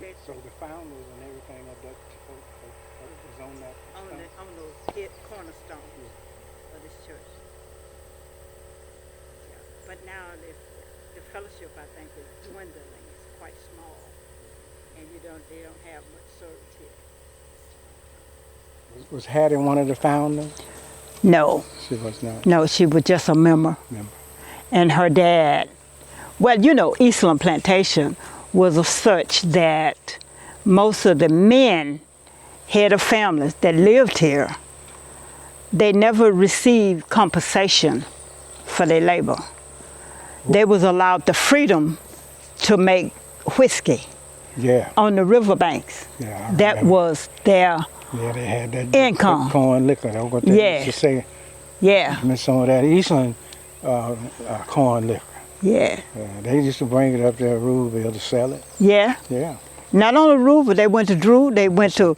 plantation. So the founders and everything of that was on that stone? On those cornerstones of this church. Yeah. But now the fellowship, I think, is dwindling. It's quite small, and they don't have much service here. Was Hattie one of the founders? No. She was not. No, she was just a member. And her dad, well, you know, Eastland Plantation was of such that most of the men, head of families that lived here, they never received compensation for their labor. They was allowed the freedom to make whiskey on the riverbanks. Yeah, that was their they had that income. Corn liquor. That's what they used to say. Yeah. Some of that Eastland corn liquor. Yeah. They used to bring it up there at Ruleville to sell it. Yeah. Yeah. Not only Ruleville, they went to Drew, they went to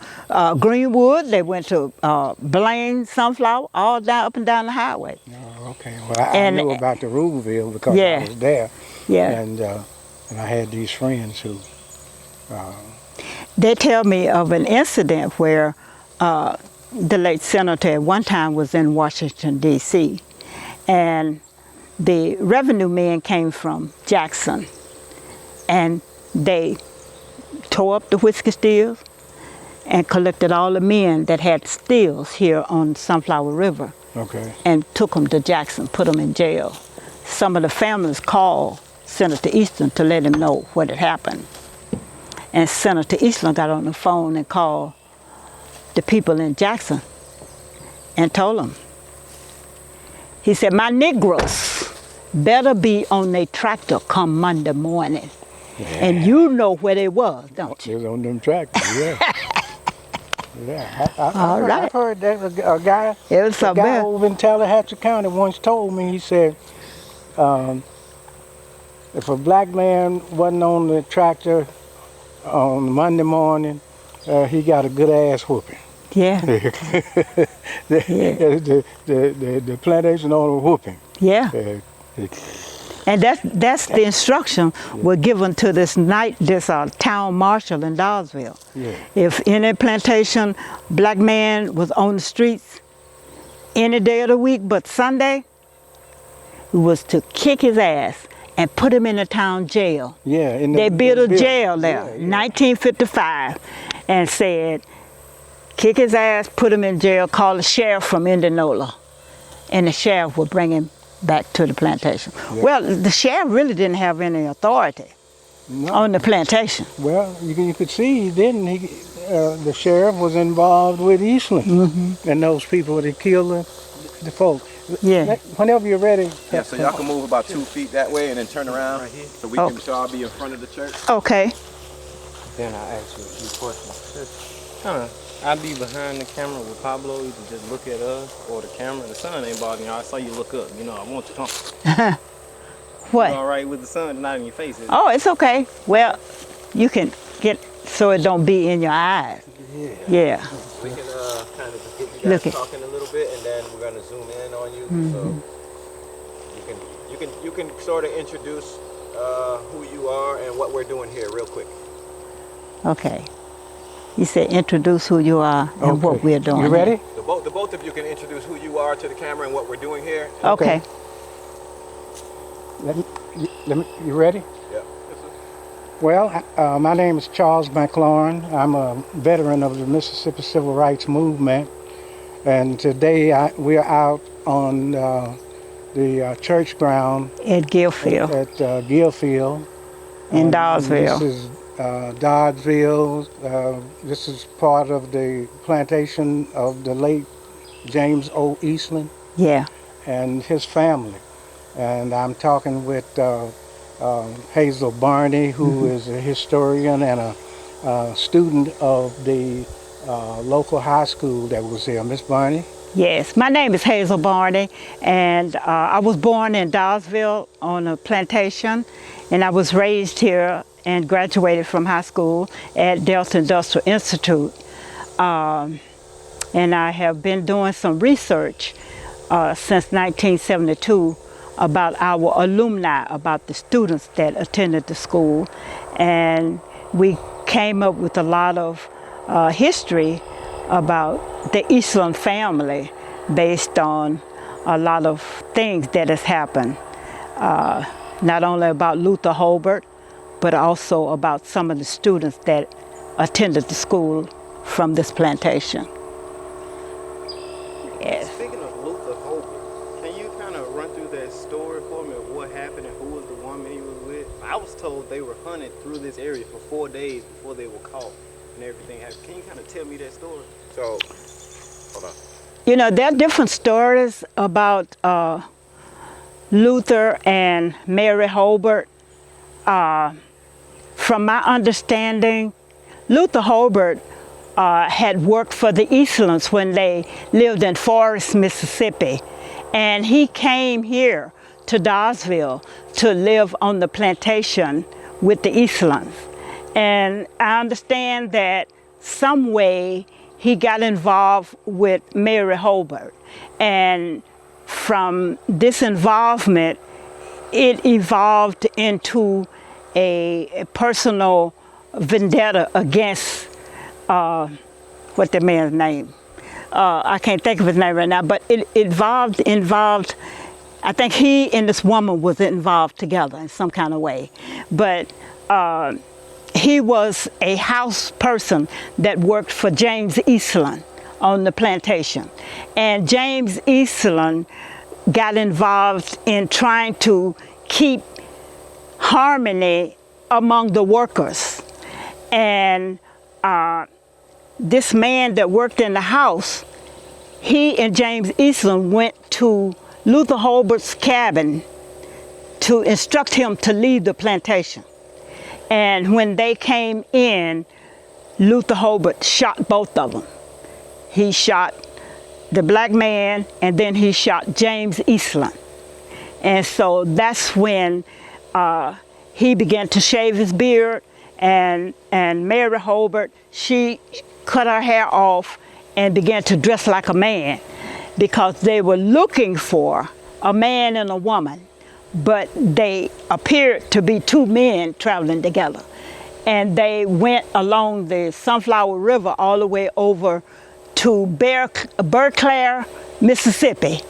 Greenwood, they went to Blaine, Sunflower, all down up and down the highway. Oh, okay. Well, I knew about the Ruleville because I was there. Yeah. And I had these friends who... They tell me of an incident where the late senator at one time was in Washington, D.C., and the revenue men came from Jackson, and they tore up the whiskey stills and collected all the men that had stills here on Sunflower River and took them to Jackson, put them in jail. Some of the families called Senator Eastland to let him know what had happened. And Senator Eastland got on the phone and called the people in Jackson and told them. He said, my Negroes better be on their tractor come Monday morning. Yeah. And you know where they was, don't you? They was on them tractors, yeah. Yeah, I've heard that a guy over in Tallahatchie County once told me, he said, if a black man wasn't on the tractor on Monday morning, he got a good ass whooping. Yeah. the plantation owner whooping. Yeah. And that's the instruction were given to this town marshal in Dawesville. Yeah. If any plantation black man was on the streets any day of the week but Sunday, it was to kick his ass and put him in the town jail. Yeah. They built a jail there, 1955, and said, kick his ass, put him in jail, call the sheriff from Indianola, and the sheriff would bring him back to the plantation. Yeah. Well, the sheriff really didn't have any authority on the plantation. Well, you could see then the sheriff was involved with Eastland and those people that killed the folks. Yeah. Whenever you're ready. Yeah, so y'all can move about 2 feet that way and then turn around so we can all be in front of the church. Okay. Then I'll ask you a few questions. I'll be behind the camera with Pablo. You can just look at us or the camera. The sun ain't bothering you. I saw you look up. You know, I want you to. What? You all right with the sun not in your face? Oh, it's okay. Well, you can get so it don't be in your eyes. Yeah. We can kind of just get you guys talking a little bit, and then we're gonna zoom in on you. So you can sort of introduce who you are and what we're doing here real quick. Okay. You said introduce who you are and what we're doing. You ready? The both of you can introduce who you are to the camera and what we're doing here. Okay. You ready? Yeah. Well, my name is Charles McLaurin. I'm a veteran of the Mississippi Civil Rights Movement, and today we are out on the church ground at Gillfield. At Gillfield. In Dawesville. This is Dodgeville. This is part of the plantation of the late James O. Eastland. Yeah. And his family. And I'm talking with Hazel Barney, who is a historian and a student of the local high school that was here. Miss Barney? Yes, my name is Hazel Barney, and I was born in Dawesville on a plantation, and I was raised here and graduated from high school at Delta Industrial Institute. And I have been doing some research since 1972 about our alumni, about the students that attended the school. And we came up with a lot of history about the Eastland family based on a lot of things that has happened, not only about Luther Holbert, but also about some of the students that attended the school from this plantation. Yes. Speaking of Luther Holbert, can you kind of run through that story for me of what happened and who was the woman he was with? I was told they were hunted through this area for 4 days before they were caught and everything happened. Can you kind of tell me that story? So, hold on. You know, there are different stories about Luther and Mary Holbert. From my understanding, Luther Holbert had worked for the Eastlands when they lived in Forest, Mississippi. And he came here to Dawesville to live on the plantation with the Eastlands. And I understand that some way he got involved with Mary Holbert. And from this involvement, it evolved into a personal vendetta against, what the man's name? I can't think of his name right now, but it involved, I think he and this woman was involved together in some kind of way. But he was a house person that worked for James Eastland on the plantation. And James Eastland got involved in trying to keep harmony among the workers. And this man that worked in the house, he and James Eastland went to Luther Holbert's cabin to instruct him to leave the plantation. And when they came in, Luther Holbert shot both of them. He shot the black man, and then he shot James Eastland. And so that's when he began to shave his beard, and Mary Holbert, she cut her hair off and began to dress like a man, because they were looking for a man and a woman, but they appeared to be two men traveling together. And they went along the Sunflower River all the way over to Berkeley, Mississippi,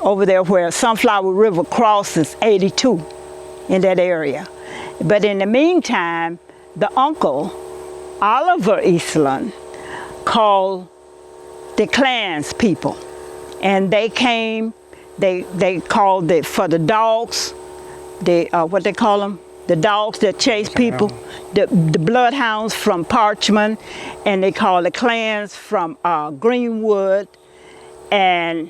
over there where Sunflower River crosses 82 in that area. But in the meantime, the uncle, Oliver Eastland, called the clans people, and they came. They called it for the dogs, what they call them, the dogs that chase people, the bloodhounds from Parchman, and they called the clans from Greenwood. And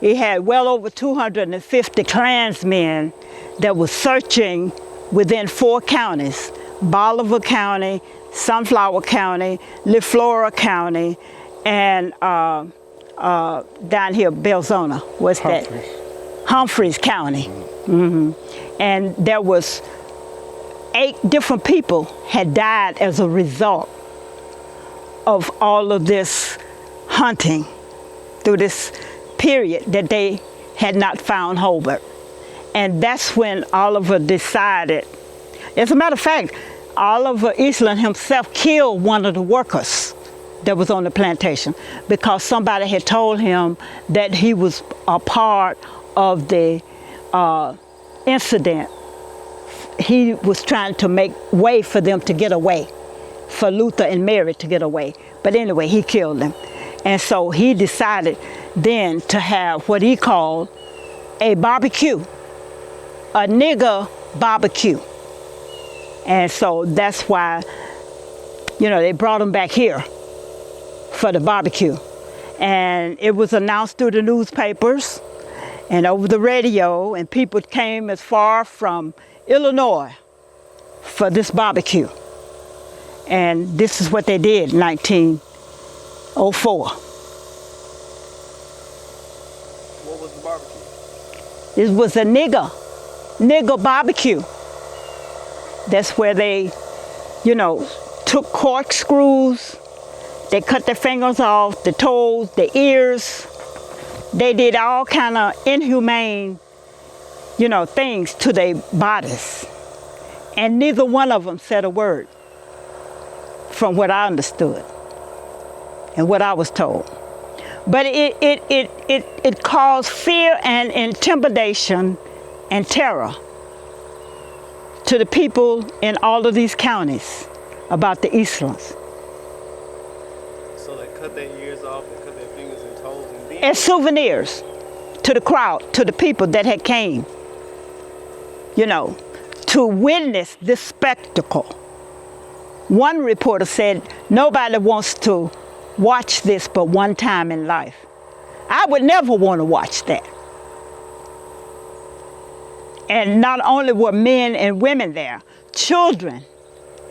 he had well over 250 clansmen that were searching within 4 counties: Bolivar County, Sunflower County, LeFlora County, and down here, Belzona, what's that? Humphreys County. And there was 8 different people had died as a result of all of this hunting through this period that they had not found Holbert. And that's when Oliver decided, as a matter of fact, Oliver Eastland himself killed one of the workers that was on the plantation, because somebody had told him that he was a part of the incident. He was trying to make way for them to get away, for Luther and Mary to get away. But anyway, he killed them. And so he decided then to have what he called a barbecue, a nigger barbecue. And so that's why, you know, they brought him back here for the barbecue. And it was announced through the newspapers and over the radio, and people came as far from Illinois for this barbecue. And this is what they did in 1904. What was the barbecue? It was a nigger barbecue. That's where they, you know, took corkscrews, they cut their fingers off, the toes, the ears. They did all kind of inhumane, you know, things to their bodies. And neither one of them said a word. from what I understood and what I was told. But it caused fear and intimidation and terror to the people in all of these counties about the Eastlands. So they cut their ears off, they cut their fingers and toes, and then As souvenirs to the crowd, to the people that had came, you know, to witness this spectacle. One reporter said, nobody wants to watch this but one time in life. I would never want to watch that. And not only were men and women there, children,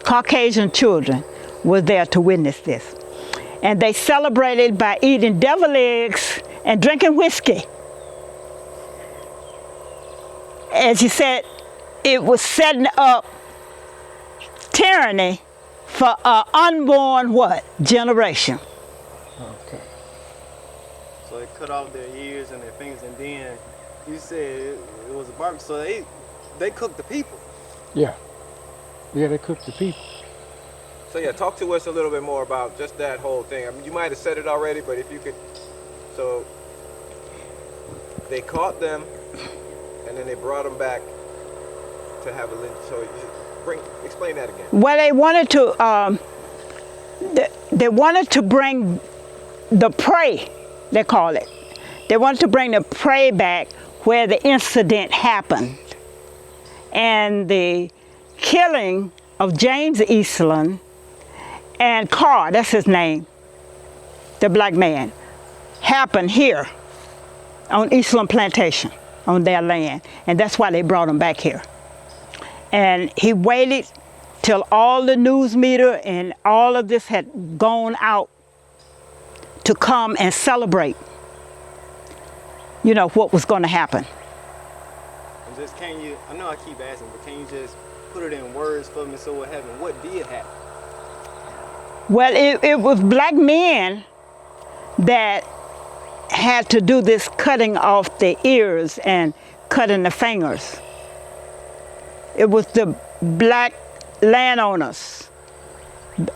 Caucasian children, were there to witness this. And they celebrated by eating devil eggs and drinking whiskey. As you said, it was setting up tyranny for an unborn what? Generation. Okay. so they cut off their ears and their fingers, and then you said it was a barbecue. So they cooked the people. Yeah. Yeah, they cooked the people. So yeah, talk to us a little bit more about just that whole thing. I mean, you might have said it already, but if you could. So they caught them, and then they brought them back to have a lynch. So explain that again. Well, they wanted to bring the prey, they call it. They wanted to bring the prey back where the incident happened. And the killing of James Eastland and Carr, that's his name, the black man, happened here on Eastland Plantation, on their land. And that's why they brought him back here. And he waited till all the news media and all of this had gone out to come and celebrate, you know, what was going to happen. And just can you, I know I keep asking, but can you just put it in words for me so what happened? What did happen? Well, it was black men that had to do this cutting off the ears and cutting the fingers. It was the black landowners,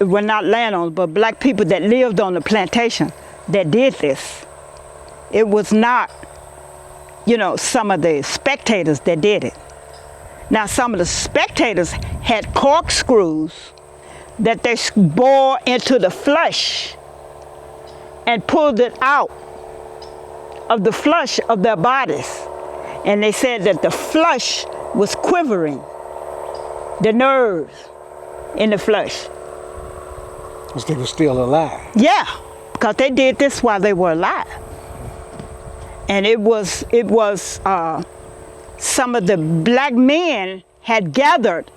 well, not landowners, but black people that lived on the plantation that did this. It was not, you know, some of the spectators that did it. Now, some of the spectators had corkscrews that they bore into the flesh and pulled it out of the flesh of their bodies. And they said that the flesh was quivering, the nerves in the flesh. Because they were still alive. Yeah, because they did this while they were alive. And it was some of the black men had gathered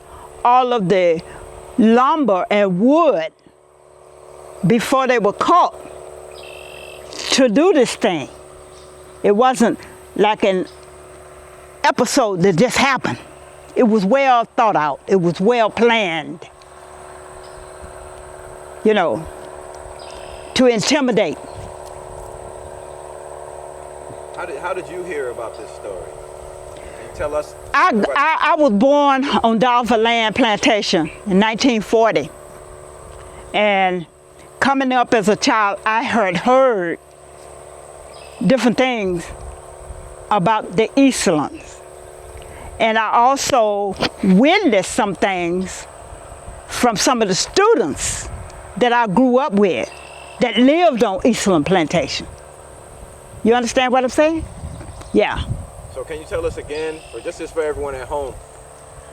all of the lumber and wood before they were caught to do this thing. It wasn't like an episode that just happened. It was well thought out. It was well planned, you know, to intimidate. How did you hear about this story? Can you tell us? I was born on Dalva Land Plantation in 1940. And coming up as a child, I heard different things about the Eastlands. And I also witnessed some things from some of the students that I grew up with that lived on Eastland Plantation. You understand what I'm saying? Yeah. So can you tell us again, or just as for everyone at home,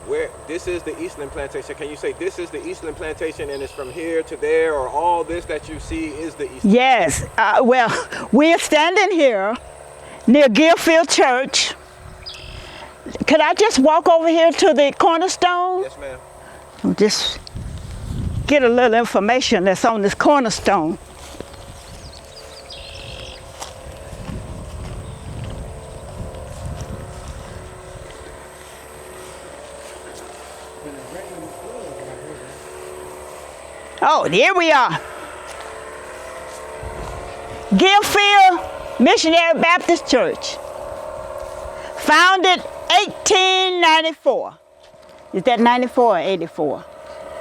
where this is the Eastland Plantation? Can you say this is the Eastland Plantation and it's from here to there, or all this that you see is the Eastland? Yes. Well, we're standing here near Gilfield Church. Could I just walk over here to the cornerstone? Yes, ma'am. Just get a little information that's on this cornerstone. Oh, here we are. Gilfield Missionary Baptist Church. Founded 1894. Is that 94 or 84?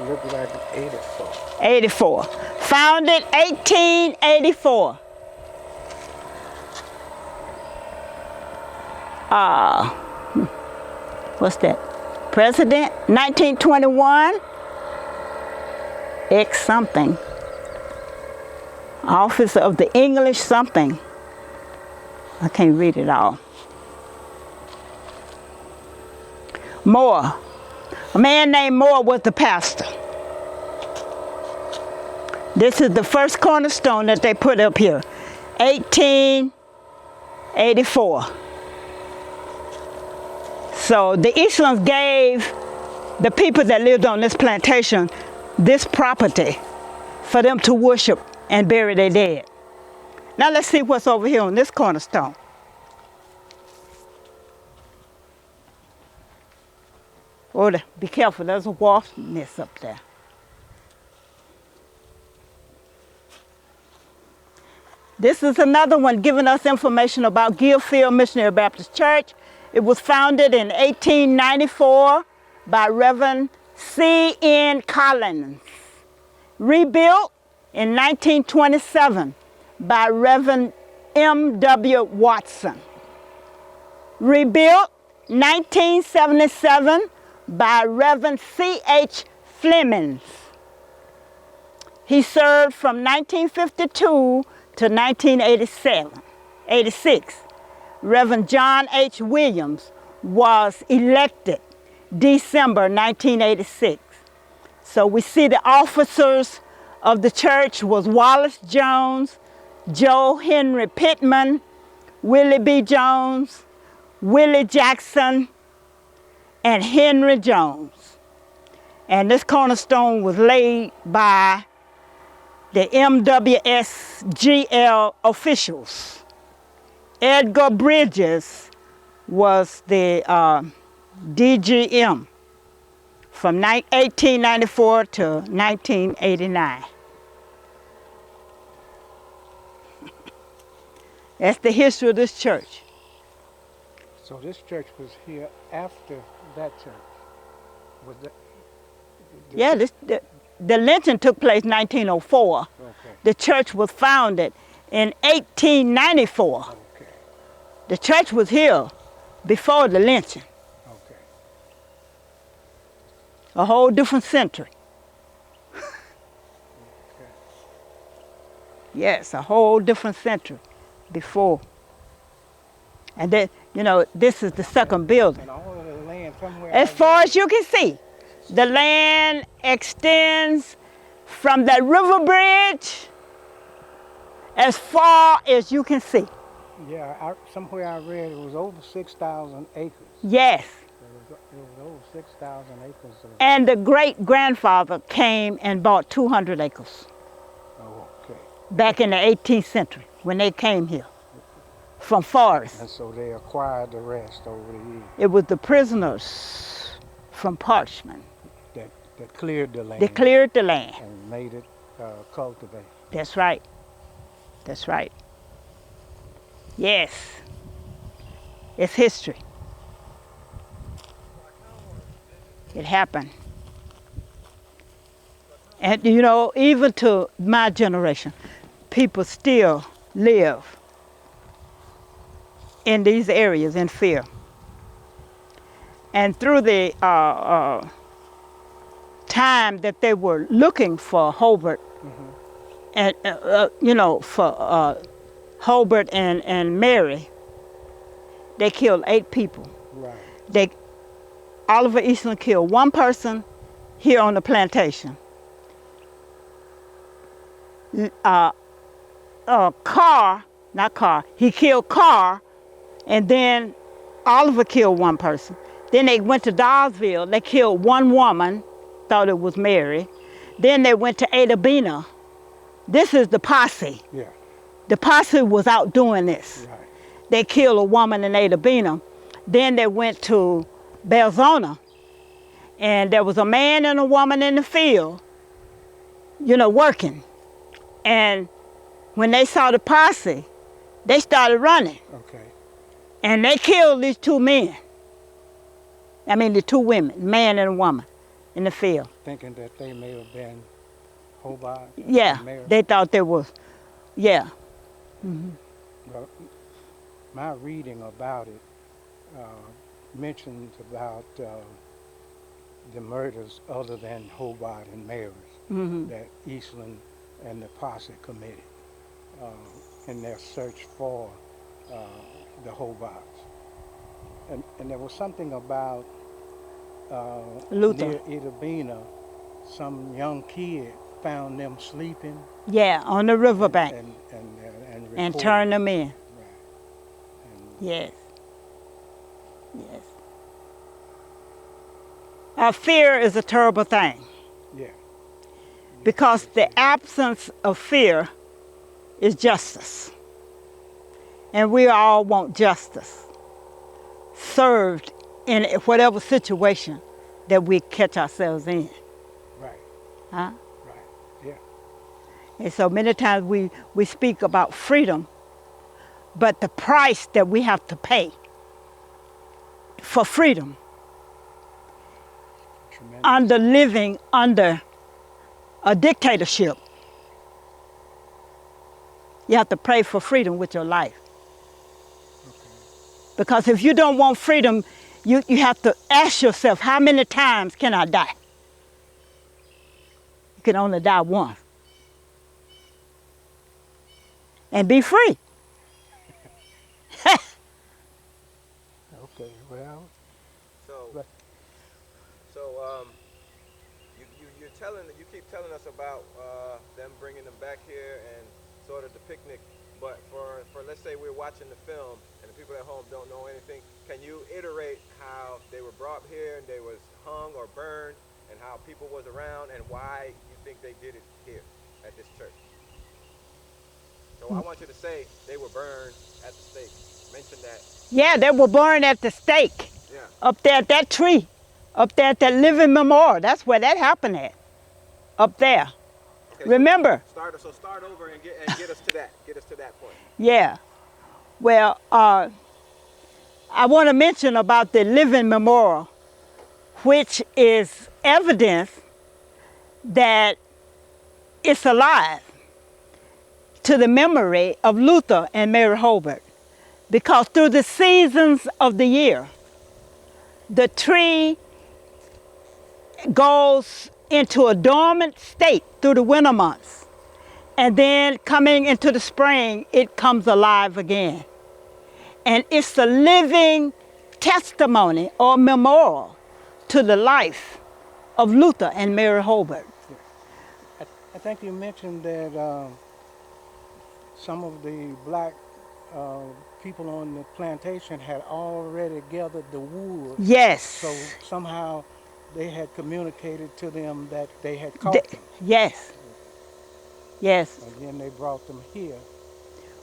Looked like 84. 84. Founded 1884. What's that? President, 1921. X something. Office of the English something. I can't read it all. Moore. A man named Moore was the pastor. This is the first cornerstone that they put up here. 1884. So the Eastlands gave the people that lived on this plantation this property for them to worship and bury their dead. Now let's see what's over here on this cornerstone. Oh, be careful, there's a wasp nest up there. This is another one giving us information about Gillfield Missionary Baptist Church. It was founded in 1894 by Reverend C.N. Collins. Rebuilt in 1927 by Reverend M.W. Watson. Rebuilt 1977 by Reverend C.H. Flemings. He served from 1952 to 1986. Reverend John H. Williams was elected December 1986. So we see the officers of the church was Wallace Jones, Joe Henry Pittman, Willie B. Jones, Willie Jackson, and Henry Jones. And this cornerstone was laid by the MWSGL officials. Edgar Bridges was the DGM from 1894 to 1989. That's the history of this church. So this church was here after that church? Was that, Yeah, the lynching took place 1904. Okay. The church was founded in 1894. Okay. The church was here before the lynching. Okay. A whole different century. Okay. Yes, a whole different century before. And then, you know, this is the second building. And all of the land somewhere. As far as you can see, the land extends from that river bridge as far as you can see. Yeah, somewhere I read it was over 6,000 acres. Yes. It was over 6,000 acres. And the great-grandfather came and bought 200 acres Oh, okay. back in the 18th century when they came here from Forest. And so they acquired the rest over the years. It was the prisoners from Parchment. That cleared the land. They cleared the land. And made it cultivate. That's right. That's right. Yes. It's history. It happened. And you know, even to my generation, people still live in these areas in fear. And through the time that they were looking for Hobart, and you know, for Hobart and Mary, they killed 8 people. Right. Oliver Eastland killed 1 person here on the plantation. He killed Carr, and then Oliver killed 1 person. Then they went to Dawesville, they killed 1 woman, thought it was Mary. Then they went to Ada Bena. This is the posse. Yeah. The posse was out doing this. Right. They killed a woman in Ada Bena. Then they went to Belzona, and there was a man and a woman in the field, you know, working. And when they saw the posse, they started running. Okay. And they killed these 2 men. I mean, the 2 women, man and a woman, in the field. Thinking that they may have been Hobart. Yeah, Mayor. they thought there was, yeah. Well, my reading about it mentions about the murders other than Hobart and Mary's that Eastland and the posse committed in their search for the Hobarts. And there was something about Luther. near Itabena, some young kid found them sleeping Yeah, on the riverbank and and reported. turned them in. Right. And Yes, yes. Fear is a terrible thing yeah, because the absence of fear is justice. And we all want justice served in whatever situation that we catch ourselves in. right, Huh? right, yeah, And so many times we speak about freedom, but the price that we have to pay for freedom tremendous. under living under a dictatorship, you have to pay for freedom with your life. Because if you don't want freedom, you have to ask yourself, how many times can I die? You can only die once. And be free. Okay, well, So, but so you keep telling us about them bringing them back here and sort of the picnic. But for let's say we're watching the film and the people at home don't know anything, can you iterate how they were brought here and they was hung or burned and how people was around and why you think they did it here at this church? So I want you to say they were burned at the stake. Mention that. Yeah, they were burned at the stake. Yeah. Up there at that tree. Up there at that living memorial. That's where that happened at. Up there. Okay, Remember? So start over and get us to that. Get us to that point. Yeah. Well, I want to mention about the living memorial, which is evidence that it's alive to the memory of Luther and Mary Hobart. Because through the seasons of the year, the tree goes into a dormant state through the winter months. And then coming into the spring, it comes alive again. And it's the living testimony or memorial to the life of Luther and Mary Hobart. I think you mentioned that some of the black people on the plantation had already gathered the wood. Yes. So somehow they had communicated to them that they had caught them. Yes. Yes. And then they brought them here.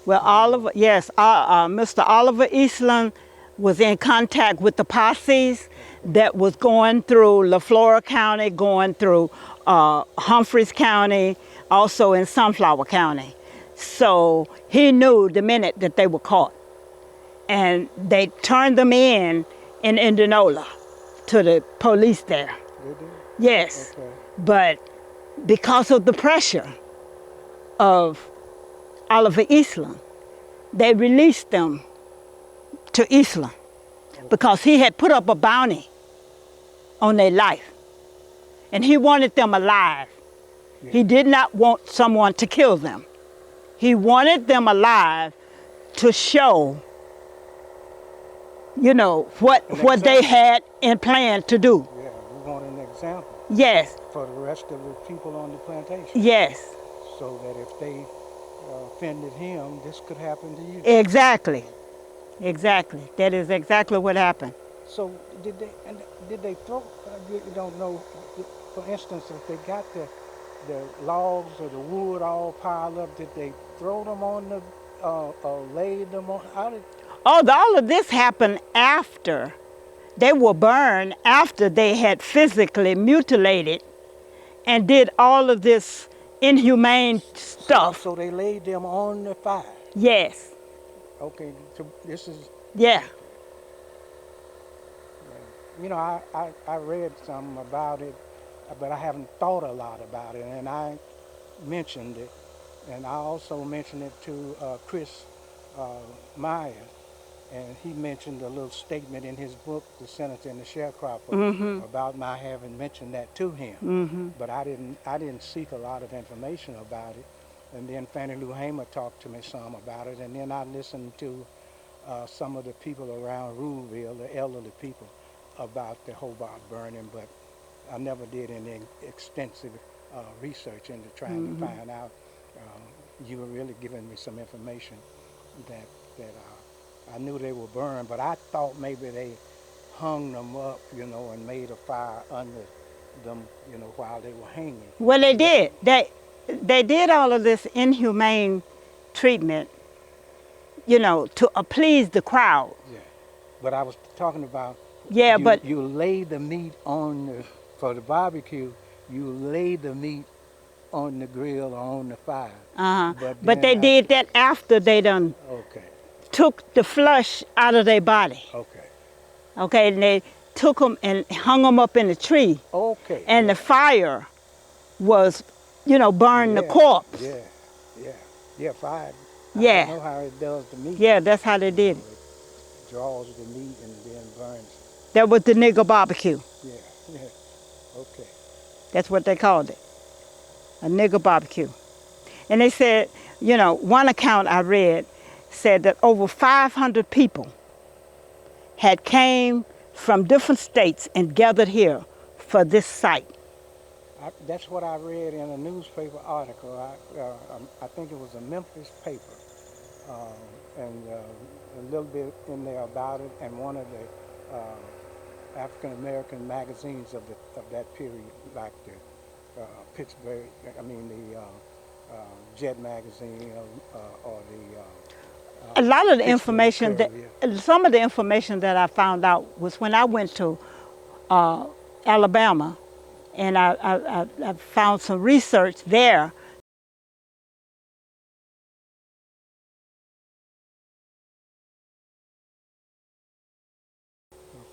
Well, Mr. Oliver Eastland was in contact with the posses that was going through LaFlora County, going through Humphreys County, also in Sunflower County. So he knew the minute that they were caught. And they turned them in Indianola to the police there. Did they? Yes. Okay. But because of the pressure of Oliver Eastland, they released them to Eastland because he had put up a bounty on their life. And he wanted them alive. Yeah. He did not want someone to kill them. He wanted them alive to show, what they had in plan to do. Yeah, we want an example Yes, for the rest of the people on the plantation. yes, So that if they offended him, this could happen to you. exactly. Exactly. That is exactly what happened. So did they throw? You don't know. For instance, if they got the logs or the wood all piled up, did they throw them on the lay them on? How did? All of this happened after they were burned, after they had physically mutilated and did all of this inhumane stuff. So they laid them on the fire. Yes. Okay, so this is. Yeah. I read some about it, but I haven't thought a lot about it, and I mentioned it, and I also mentioned it to Chris Meyer, and he mentioned a little statement in his book, The Senator and the Sharecropper, about my having mentioned that to him. But I didn't seek a lot of information about it. And then Fannie Lou Hamer talked to me some about it, and then I listened to some of the people around Ruleville, the elderly people, about the Hobart burning, but I never did any extensive research into trying to find out. You were really giving me some information that I knew they were burned, but I thought maybe they hung them up, and made a fire under them, while they were hanging. Well, they did. They did all of this inhumane treatment, to appease the crowd. Yeah, but I was talking about. Yeah, but you lay the meat for the barbecue. You lay the meat on the grill or on the fire. but they did that after they done took the flesh out of their body. Okay, and they took them and hung them up in a tree. And the fire was, burned the corpse. Fire. Yeah. I know how it does the meat. Yeah, that's how they did it. It draws the meat and then burns it. That was the nigger barbecue. Yeah. Okay. That's what they called it, a nigger barbecue. And they said, one account I read said that over 500 people had came from different states and gathered here for this site. That's what I read in a newspaper article. I think it was a Memphis paper, and a little bit in there about it, and one of the African American magazines of that period, like the Pittsburgh, the Jet magazine, or the. A lot of the information some of the information that I found out was when I went to Alabama, and I found some research there.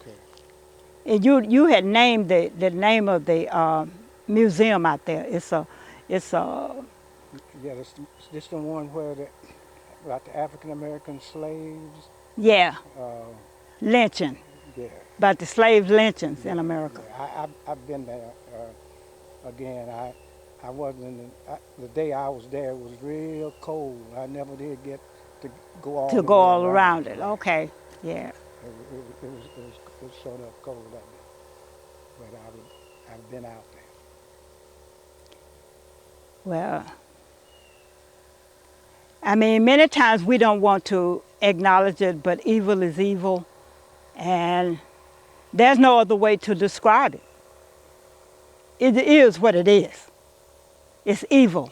Okay. And you had named the name of the museum out there. It's a. Yeah, this the one where about the African American slaves. Yeah. Lynching. Yeah. About the slave lynchings in America. Yeah, I've been there. Again, I wasn't. The day I was there, it was real cold. I never did get to go all around it. Okay. Yeah. It was sort of cold up there, but I've been out there. Well, many times we don't want to acknowledge it, but evil is evil, and there's no other way to describe it. It is what it is. It's evil.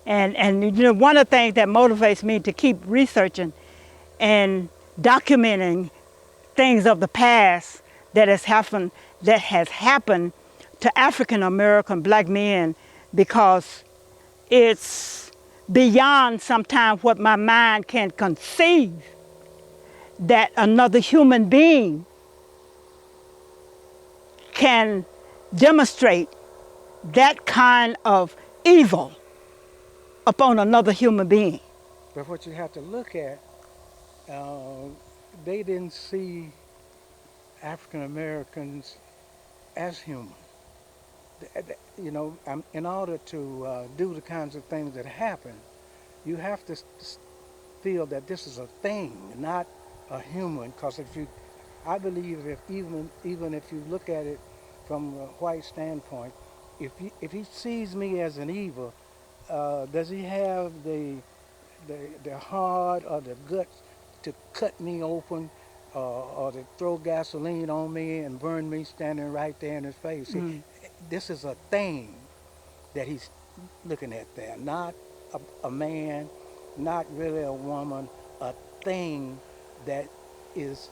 And one of the things that motivates me to keep researching and documenting things of the past that has happened to African American black men, because it's beyond sometimes what my mind can conceive, that another human being can demonstrate that kind of evil upon another human being. But what you have to look at, they didn't see African Americans as human. In order to do the kinds of things that happen, you have to feel that this is a thing, not a human. Because I believe if even if you look at it from a white standpoint, if he sees me as an evil, does he have the heart or the guts to cut me open, or to throw gasoline on me and burn me standing right there in his face? This is a thing that he's looking at there, not a man, not really a woman, a thing that is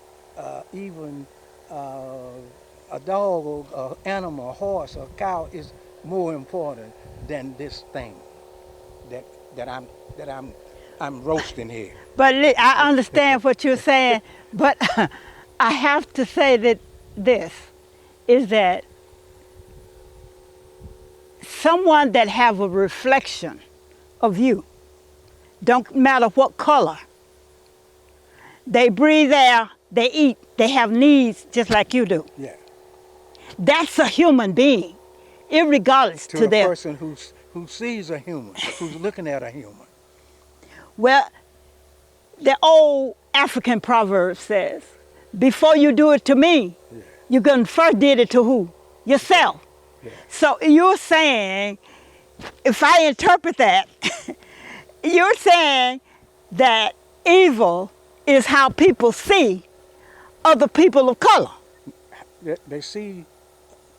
even a dog or an animal, a horse, or a cow is more important than this thing that I'm roasting here. But I understand what you're saying, but I have to say that this is that someone that have a reflection of you, don't matter what color. They breathe air, they eat, they have needs just like you do. Yeah. That's a human being, irregardless To to a their. person who sees a human, who's looking at a human. Well, the old African proverb says, before you do it to me, Yeah. you're going to first did it to who? Yourself. Yeah. So you're saying, if I interpret that, you're saying that evil is how people see other people of color. They see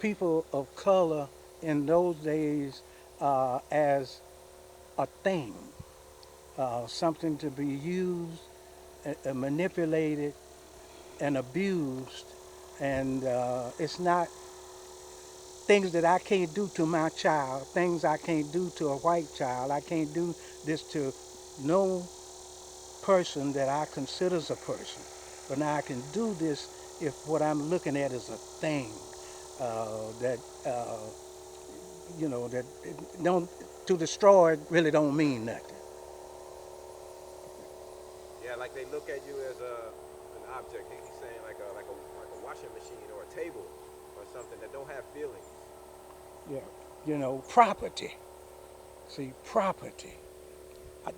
people of color in those days as a thing, something to be used, manipulated, and abused, and it's not things that I can't do to my child, things I can't do to a white child. I can't do this to no person that I consider as a person. But now I can do this if what I'm looking at is a thing that, that don't, to destroy it really don't mean nothing. Yeah, like they look at you as an object. He's saying like a washing machine or a table or something that don't have feelings. Yeah, property. See, property.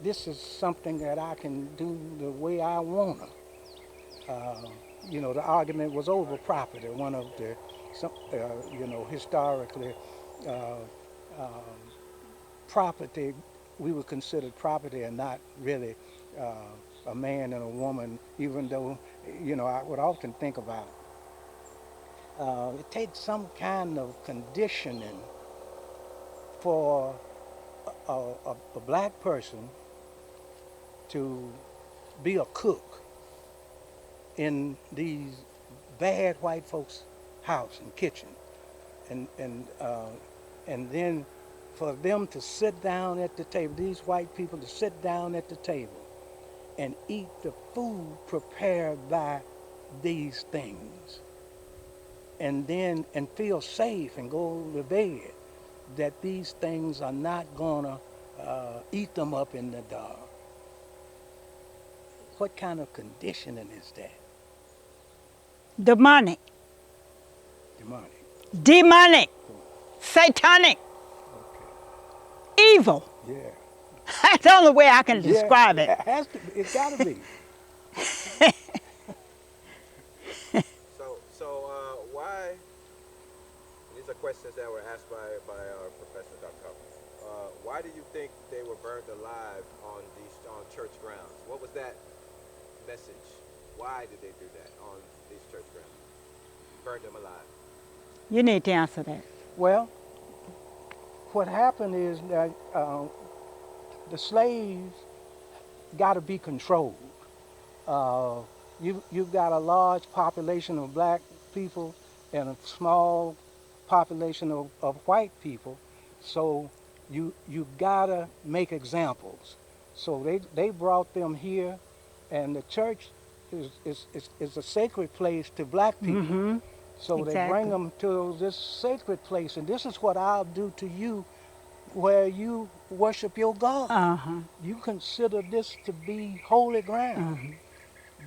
This is something that I can do the way I want to. The argument was over property. One of the, historically, uh, um, property, we were considered property and not really a man and a woman, even though, I would often think about it takes some kind of conditioning for a black person to be a cook in these bad white folks' house and kitchen, and then for them to sit down at the table, these white people to sit down at the table and eat the food prepared by these things, and feel safe and go to bed that these things are not gonna eat them up in the dark. What kind of conditioning is that? Demonic, Demonic. demonic, satanic, Okay. evil. Yeah. That's the only way I can Yeah. describe it. It has to. It's got to be. So why? These are questions that were asked by our professor, Dr. Why do you think they were burned alive on church grounds? What was that message? Why did they do that on these church grounds? Burned them alive. You need to answer that. Well, what happened is that the slaves got to be controlled. Uh, you've got a large population of black people and a small population of white people, so you gotta make examples. So they brought them here, and the church is a sacred place to black people. Mm-hmm. So they Exactly. bring them to this sacred place, and this is what I'll do to you where you worship your God. Uh-huh. You consider this to be holy ground,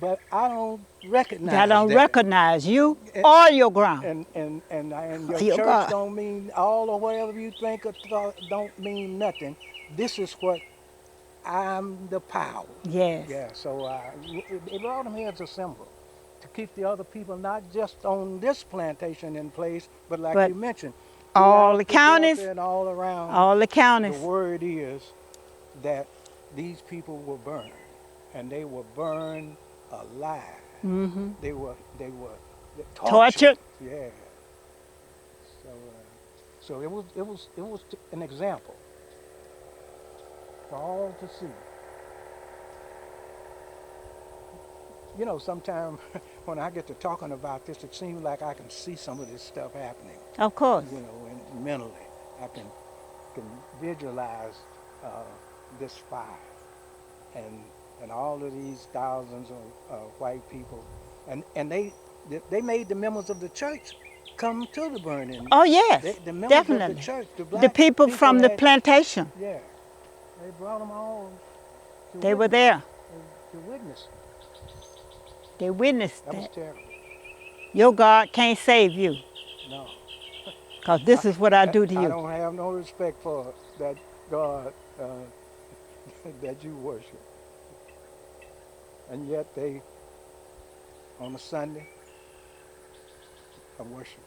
but I don't recognize I don't that. recognize you And- or your ground. And your Your church God. don't mean all or whatever you think or don't mean nothing. This is what I'm the power. Yes. Yeah, so it brought them here as a symbol to keep the other people not just on this plantation in place, but like But you mentioned, all throughout the counties, Delta and all around. all the The counties. word is that these people were burned, and they were burned alive. Mm-hmm. They were Tortured. Yeah. So it was an example for all to see. Sometimes when I get to talking about this, it seems like I can see some of this stuff happening. Of course. And mentally, I can visualize this fire and all of these thousands of white people, and they made the members of the church come to the burning. Oh yes, The members definitely. of the church, the The black people from the had, plantation, yeah, they brought them all to they were witness, there. to witness. They witnessed That was that. terrible. Your God can't save you, No. because this is what I do to I you. don't have no respect for that God that you worship. And yet they, on a Sunday, are worshiping.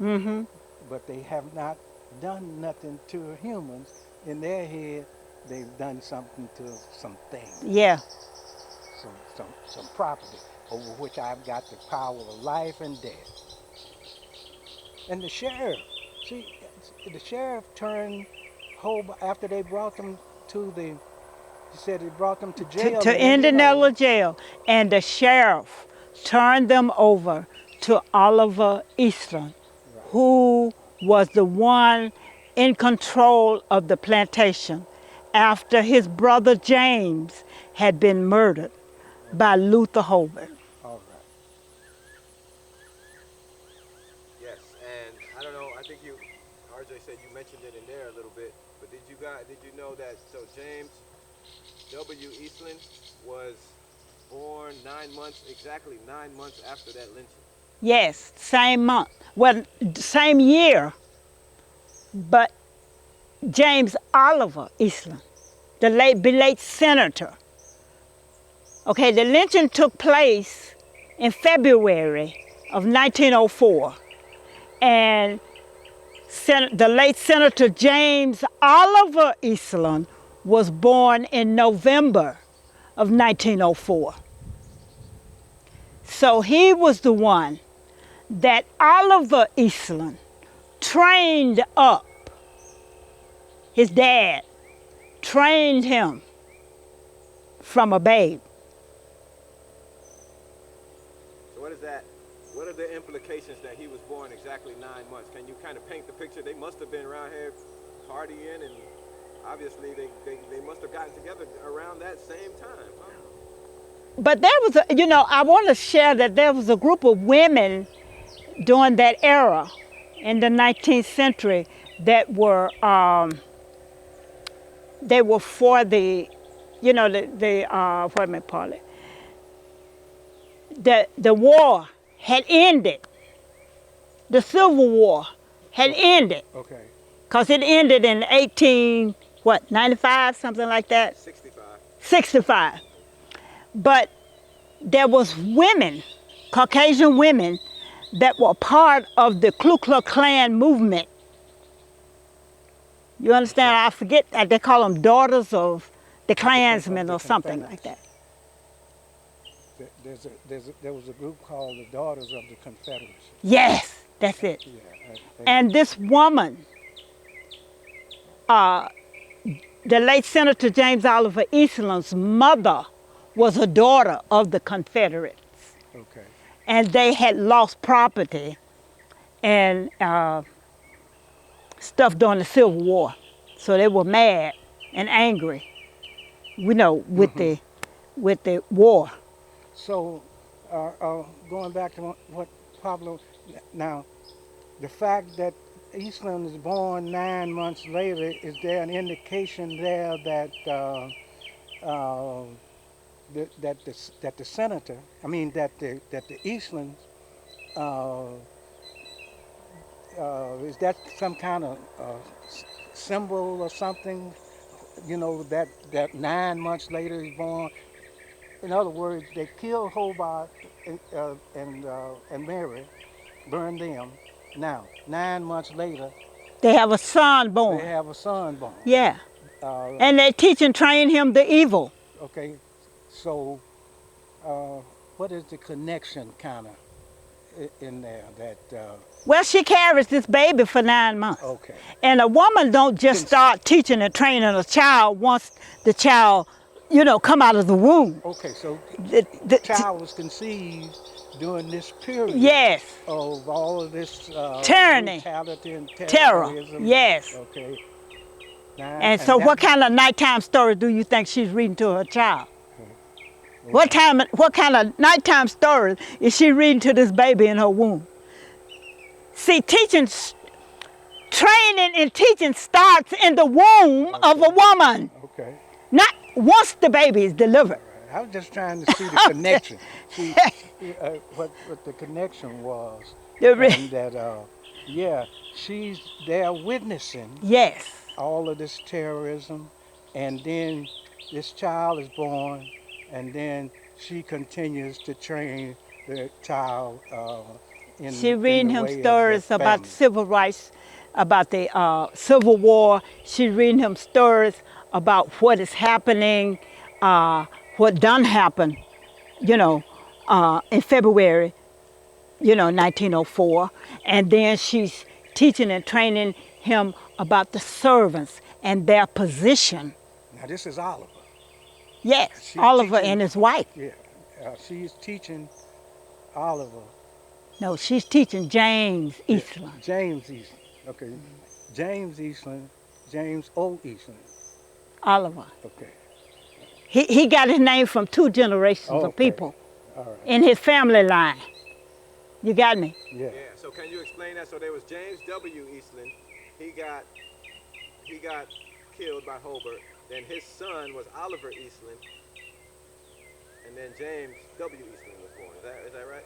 Mm-hmm. But they have not done nothing to humans. In their head, they've done something to some things, Yeah. some property over which I've got the power of life and death. And the sheriff, see, the sheriff turned after they brought them to the, he said he brought them to jail. To Indianola jail, and the sheriff turned them over to Oliver Eastland, Right. who was the one in control of the plantation after his brother James had been murdered by Luther Holbert. All right. Yes, and I don't know. I think you, RJ said you mentioned it in there a little bit, but did you know that? So James W. Eastland was born exactly 9 months after that lynching. Yes, same month. Well, same year, but James Oliver Eastland, the late senator. Okay, the lynching took place in February of 1904, and the late Senator James Oliver Eastland was born in November of 1904. So he was the one that Oliver Eastland trained up. His dad trained him from a babe. So what are the implications that he was born exactly 9 months? Can you kind of paint the picture? They must have been around here partying, and obviously they must have gotten together around that same time, huh? But there was I want to share that there was a group of women during that era in the 19th century that were they were for the, what am I call it? The war had ended. The Civil War had ended, Okay. because it ended in 95, something like that. 65. 65. But there was women, Caucasian women, that were part of the Ku Klux Klan movement. You understand? I forget, they call them daughters of the Klansmen or something like that. There was a group called the Daughters of the Confederacy. Yes, that's it. Yeah. And this woman, the late Senator James Oliver Eastland's mother was a daughter of the Confederates. Okay. And they had lost property and stuff during the Civil War. So they were mad and angry, with the war. So, going back to what Pablo, now, the fact that Eastland is born 9 months later, is there an indication there that that the senator, that the Eastlands, is that some kind of symbol or something? That 9 months later he's born. In other words, they killed Hobart and Mary, burned them. Now, 9 months later, They have a son born. they have a son born. Yeah. Uh, And they teach and train him the evil. okay, so what is the connection kind of in there that? Well, she carries this baby for 9 months. Okay. And a woman don't just start teaching and training a child once the child, come out of the womb. Okay, so The child was conceived during this period. Yes. Of all of this Tyranny. brutality and Terror. terrorism. Yes. Okay. And so what kind of nighttime story do you think she's reading to her child? What kind of nighttime story is she reading to this baby in her womb? See, training and teaching starts in the womb of a woman, Okay. not once the baby is delivered. I was just trying to see the connection. See what the connection was, and that yeah, she's there witnessing Yes, all of this terrorism, and then this child is born, and then she continues to train the child she in reading the him way of the stories about family. civil rights, about the Civil War. She reading him stories about what is happening, what done happened, you know, in February, 1904. And then she's teaching and training him about the servants and their position. Now this is Oliver. Yes, She's Oliver teaching, and his wife. yeah, she's teaching Oliver. No, she's teaching James Yeah, Eastland. James Eastland. Okay, James Eastland, James O. Eastland. Oliver. Okay. He got his name from 2 generations Oh, of okay. people All right. in his family line. You got me? Yeah. Yeah. So can you explain that? So there was James W. Eastland. He got killed by Hobart. Then his son was Oliver Eastland. And then James W. Eastland was born. Is that right?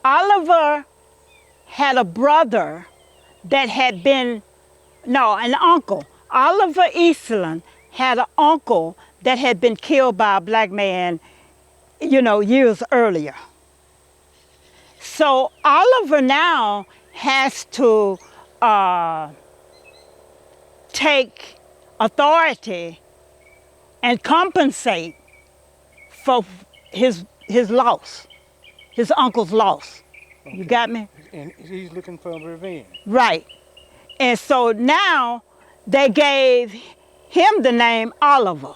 Oliver had a brother that had been, no, an uncle. Oliver Eastland had an uncle that had been killed by a black man, years earlier. So Oliver now has to take authority and compensate for his loss, his uncle's loss. Okay. You got me? And he's looking for revenge. Right. And so now they gave him the name Oliver.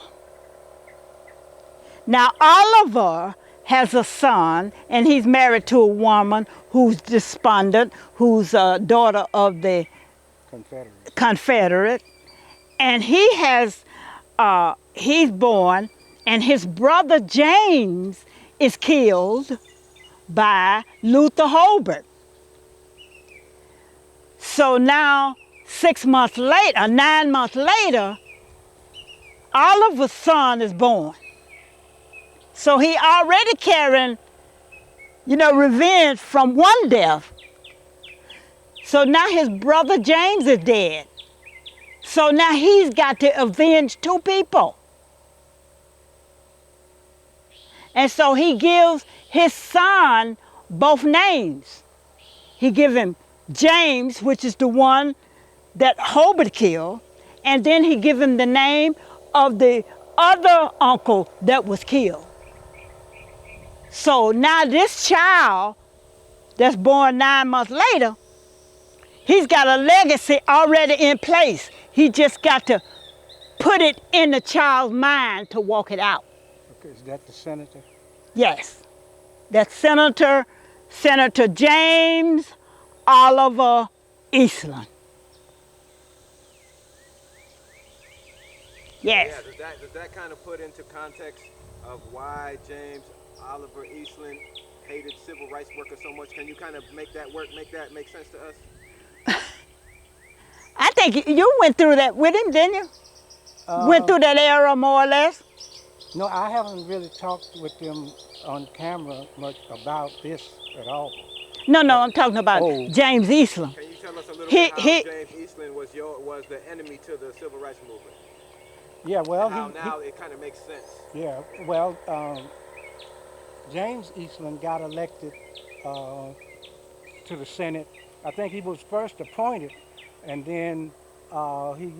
Now Oliver has a son, and he's married to a woman who's despondent, who's a daughter of the Confederate. And he's born, and his brother James is killed by Luther Hobart. So now, 9 months later, Oliver's son is born. So he already carrying, revenge from one death. So now his brother James is dead. So now he's got to avenge 2 people. And so he gives his son both names. He gives him James, which is the one that Hobart killed, and then he gives him the name of the other uncle that was killed. So now this child that's born 9 months later, he's got a legacy already in place. He just got to put it in the child's mind to walk it out. Okay, is that the senator? Yes, that's Senator James Oliver Eastland. Yes. Yeah. Does that kind of put into context of why James Oliver Eastland hated civil rights workers so much? Can you kind of make that make sense to us? I think you went through that with him, didn't you? Went through that era more or less? No, I haven't really talked with them on camera much about this at all. No, I'm talking about James Eastland. Can you tell us a little bit how James Eastland was the enemy to the civil rights movement? Yeah, well, now it kind of makes sense. Yeah, well, James Eastland got elected to the Senate. I think he was first appointed, and then he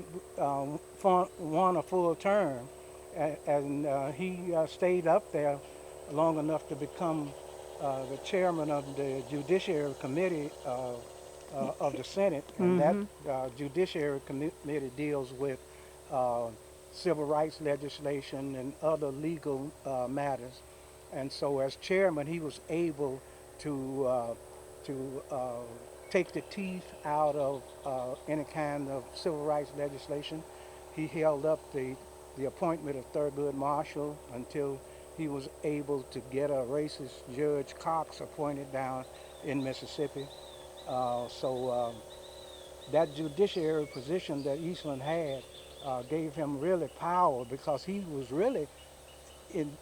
won a full term, and he stayed up there long enough to become the chairman of the Judiciary Committee of the Senate, and that Judiciary Committee deals with civil rights legislation and other legal matters. And so as chairman, he was able to take the teeth out of any kind of civil rights legislation. He held up the appointment of Thurgood Marshall until he was able to get a racist Judge Cox appointed down in Mississippi. So that judiciary position that Eastland had gave him really power, because he was really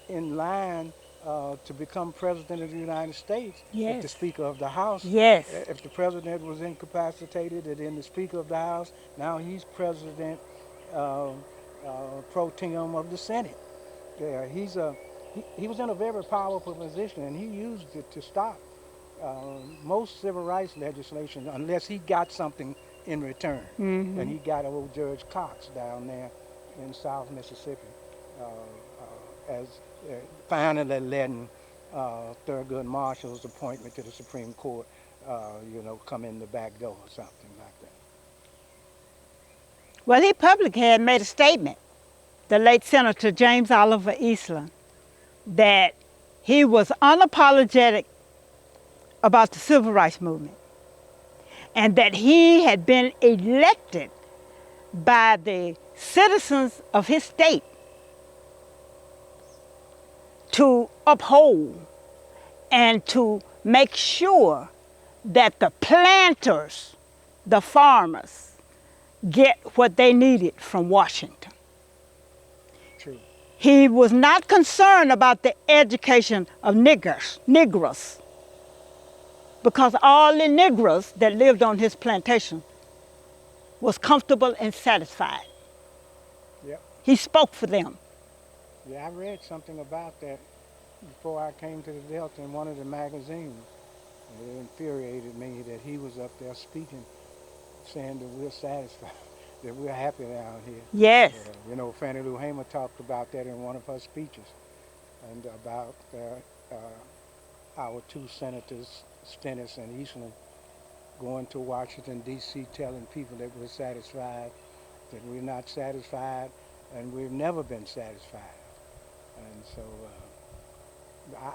in line to become president of the United States. If the Yes. Speaker of the House, Yes. if the president was incapacitated, and then the Speaker of the House, now he's president uh, pro tem of the Senate. Yeah, he was in a very powerful position, and he used it to stop most civil rights legislation unless he got something in return. And he got old Judge Cox down there in South Mississippi as finally letting Thurgood Marshall's appointment to the Supreme Court, come in the back door or something like that. Well, he publicly had made a statement, the late Senator James Oliver Eastland, that he was unapologetic about the civil rights movement, and that he had been elected by the citizens of his state to uphold and to make sure that the planters, the farmers, get what they needed from Washington. True. He was not concerned about the education of Negroes, because all the Negroes that lived on his plantation was comfortable and satisfied. Yep. He spoke for them. Yeah, I read something about that before I came to the Delta in one of the magazines. It infuriated me that he was up there speaking, saying that we're satisfied, that we're happy down here. Yes. Fannie Lou Hamer talked about that in one of her speeches, and about our two senators, Stennis and Eastland, going to Washington, D.C., telling people that we're satisfied, that we're not satisfied, and we've never been satisfied. And so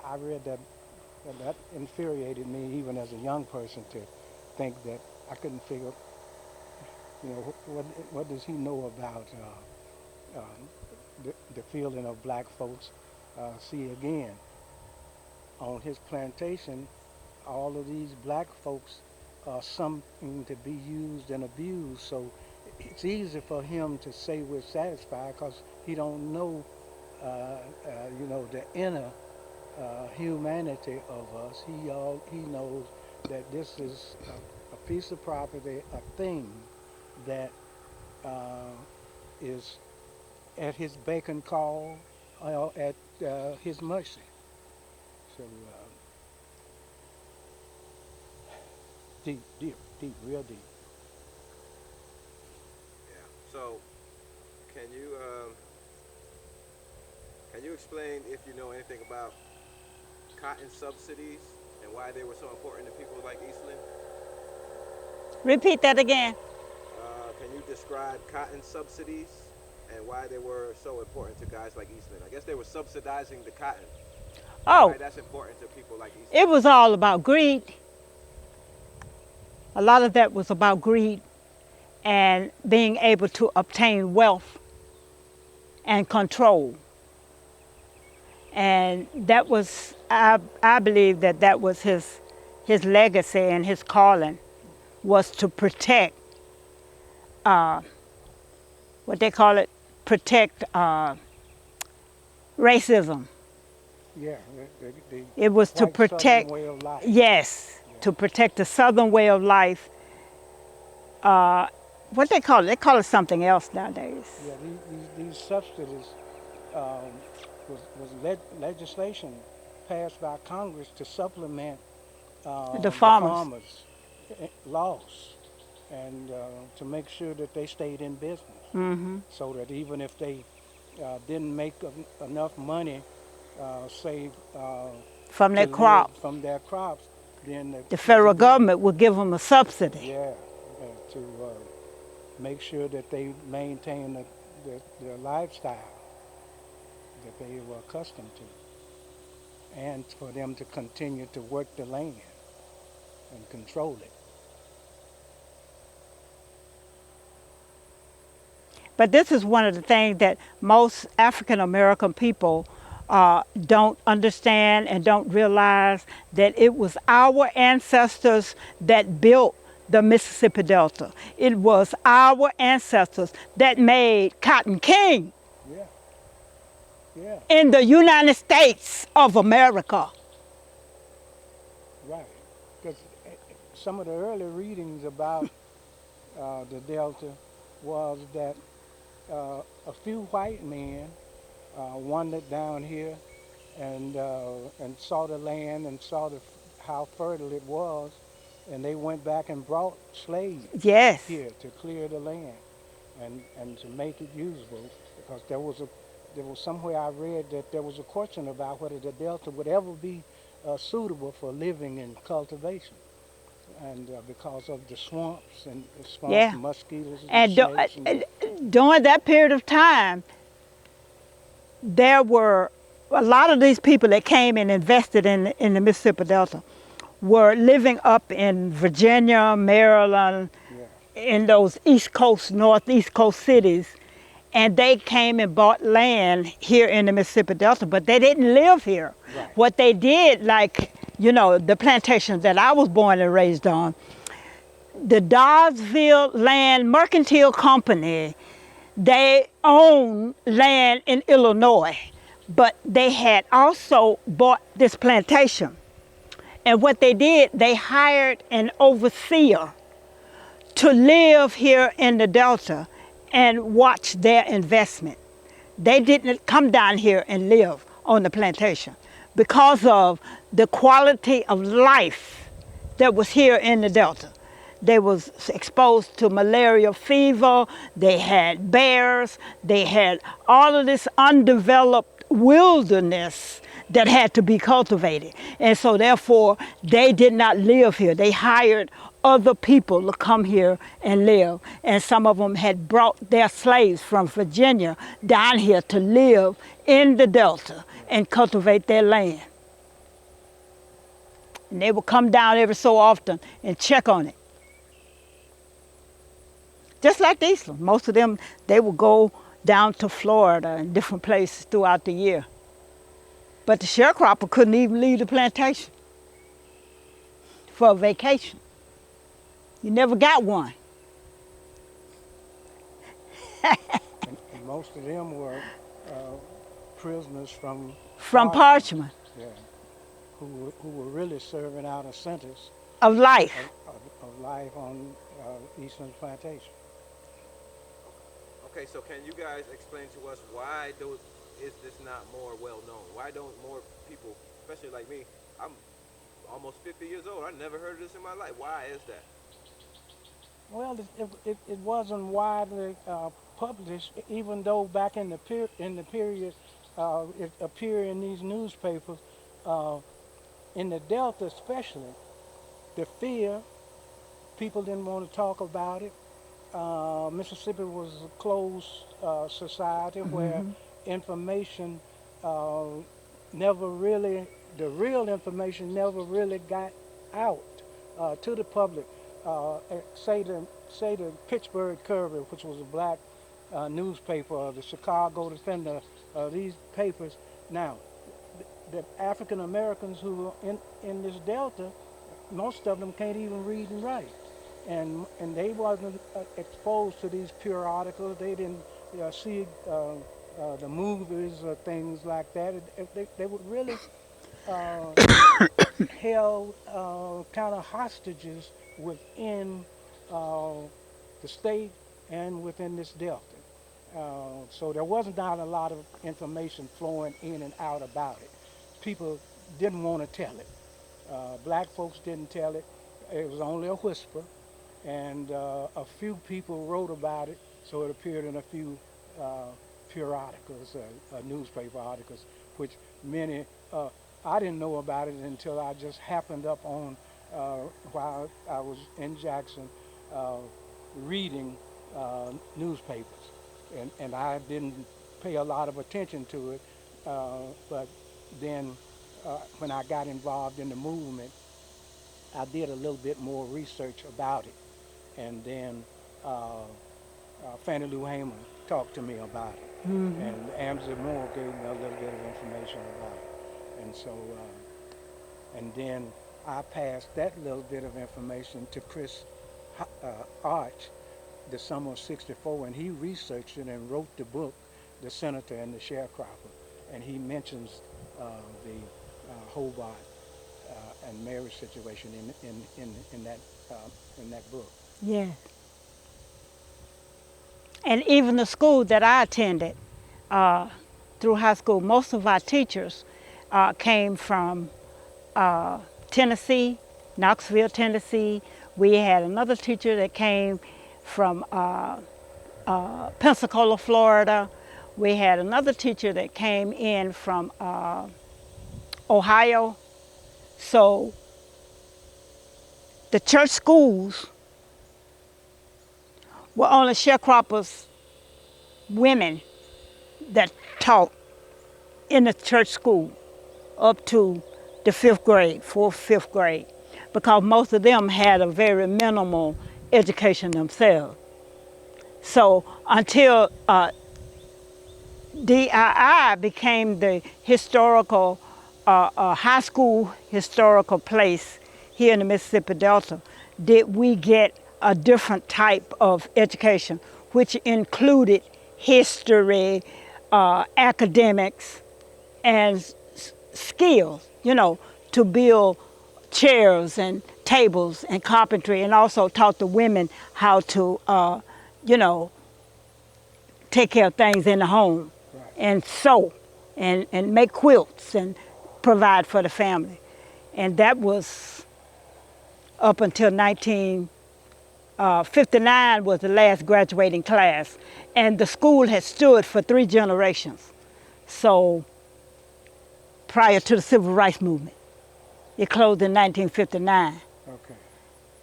I read that, and that infuriated me even as a young person, to think that I couldn't figure, what does he know about the feeling of black folks. See, again, on his plantation, all of these black folks are something to be used and abused. So it's easy for him to say we're satisfied, because he don't know, the inner humanity of us. He knows that this is a piece of property, a thing that is at his beck and call, at his mercy. So deep, real deep. Yeah. So, can you explain, if you know anything about cotton subsidies and why they were so important to people like Eastland? Repeat that again. Can you describe cotton subsidies and why they were so important to guys like Eastland? I guess they were subsidizing the cotton. Oh, Why that's important to people like Eastland? it was all about greed. A lot of that was about greed and being able to obtain wealth and control. And that was, I believe that was his legacy and his calling, was to protect, what they call it, protect racism. Yeah, It was to white protect, Southern way of life. yes, to protect the Southern way of life. What they call it? They call it something else nowadays. Yeah, these subsidies was legislation passed by Congress to supplement The farmers. Laws, and to make sure that they stayed in business, so that even if they didn't make enough money, say From their to crop. live from their crops, then The federal government would give them a subsidy. yeah, to make sure that they maintain their lifestyle that they were accustomed to, and for them to continue to work the land and control it. But this is one of the things that most African American people don't understand and don't realize that it was our ancestors that built the Mississippi Delta. It was our ancestors that made cotton king Yeah. Yeah. in the United States of America. Right. Because some of the early readings about the Delta was that a few white men wandered down here and saw the land and saw how fertile it was, and they went back and brought slaves Yes, here to clear the land and to make it usable, because there was somewhere I read that there was a question about whether the Delta would ever be suitable for living and cultivation, and because of the swamps and the swamps, yeah. mosquitoes and And snakes and during that period of time, there were a lot of these people that came and invested in the Mississippi Delta were living up in Virginia, Maryland, yeah, in those East Coast, Northeast Coast cities, and they came and bought land here in the Mississippi Delta, but they didn't live here. right, What they did, like, you know, the plantations that I was born and raised on, the Doddsville Land Mercantile Company, they own land in Illinois, but they had also bought this plantation. And what they did, they hired an overseer to live here in the Delta and watch their investment. They didn't come down here and live on the plantation because of the quality of life that was here in the Delta. They was exposed to malaria fever, they had bears, they had all of this undeveloped wilderness that had to be cultivated. And so therefore, they did not live here. They hired other people to come here and live. And some of them had brought their slaves from Virginia down here to live in the Delta and cultivate their land. And they would come down every so often and check on it. Just like the Eastland. Most of them, they would go down to Florida and different places throughout the year. But the sharecropper couldn't even leave the plantation for a vacation. You never got one. and most of them were prisoners from From Parchman, Parchman yeah, who were really serving out a sentence of life. of life on Eastern plantation. Okay, so can you guys explain to us why is this not more well known? Why don't more people, especially like me, I'm almost 50 years old. I never heard of this in my life. Why is that? Well, it wasn't widely published, even though back in the period it appeared in these newspapers, uh, in the Delta especially, the fear, people didn't want to talk about it. Mississippi was a closed society where information uh, never really, the real information never really got out to the public. Say the Pittsburgh Courier, which was a black newspaper, or the Chicago Defender, these papers. Now, the African Americans who are in this Delta, most of them can't even read and write, and they wasn't exposed to these periodicals. They didn't see the movies or things like that. They would really uh, held kind of hostages within uh, the state and within this Delta. So there was not a lot of information flowing in and out about it. People didn't want to tell it. Black folks didn't tell it. It was only a whisper, and a few people wrote about it, so it appeared in a few periodicals, newspaper articles, which many, I didn't know about it until I just happened up on, while I was in Jackson, uh, reading newspapers. And I didn't pay a lot of attention to it, but then when I got involved in the movement, I did a little bit more research about it. And then Fannie Lou Hamer talked to me about it. And Amsley Moore gave me a little bit of information about it. And so, and then I passed that little bit of information to Chris Arch the summer of '64, and he researched it and wrote the book, The Senator and the Sharecropper. And he mentions the Hobart and marriage situation in that book. Yeah. And even the school that I attended through high school, most of our teachers came from Tennessee, Knoxville, Tennessee. We had another teacher that came from Pensacola, Florida. We had another teacher that came in from Ohio. So the church schools were only sharecroppers, women that taught in the church school up to the 5th grade, 4th, 5th grade, because most of them had a very minimal education themselves. So until DII became the historical, high school historical place here in the Mississippi Delta, did we get a different type of education, which included history, academics, and skills, to build chairs and tables and carpentry, and also taught the women how to, take care of things in the home, and sew and make quilts and provide for the family. And that was up until 1959 was the last graduating class. And the school had stood for 3 generations. So prior to the Civil Rights Movement. It closed in 1959. Okay.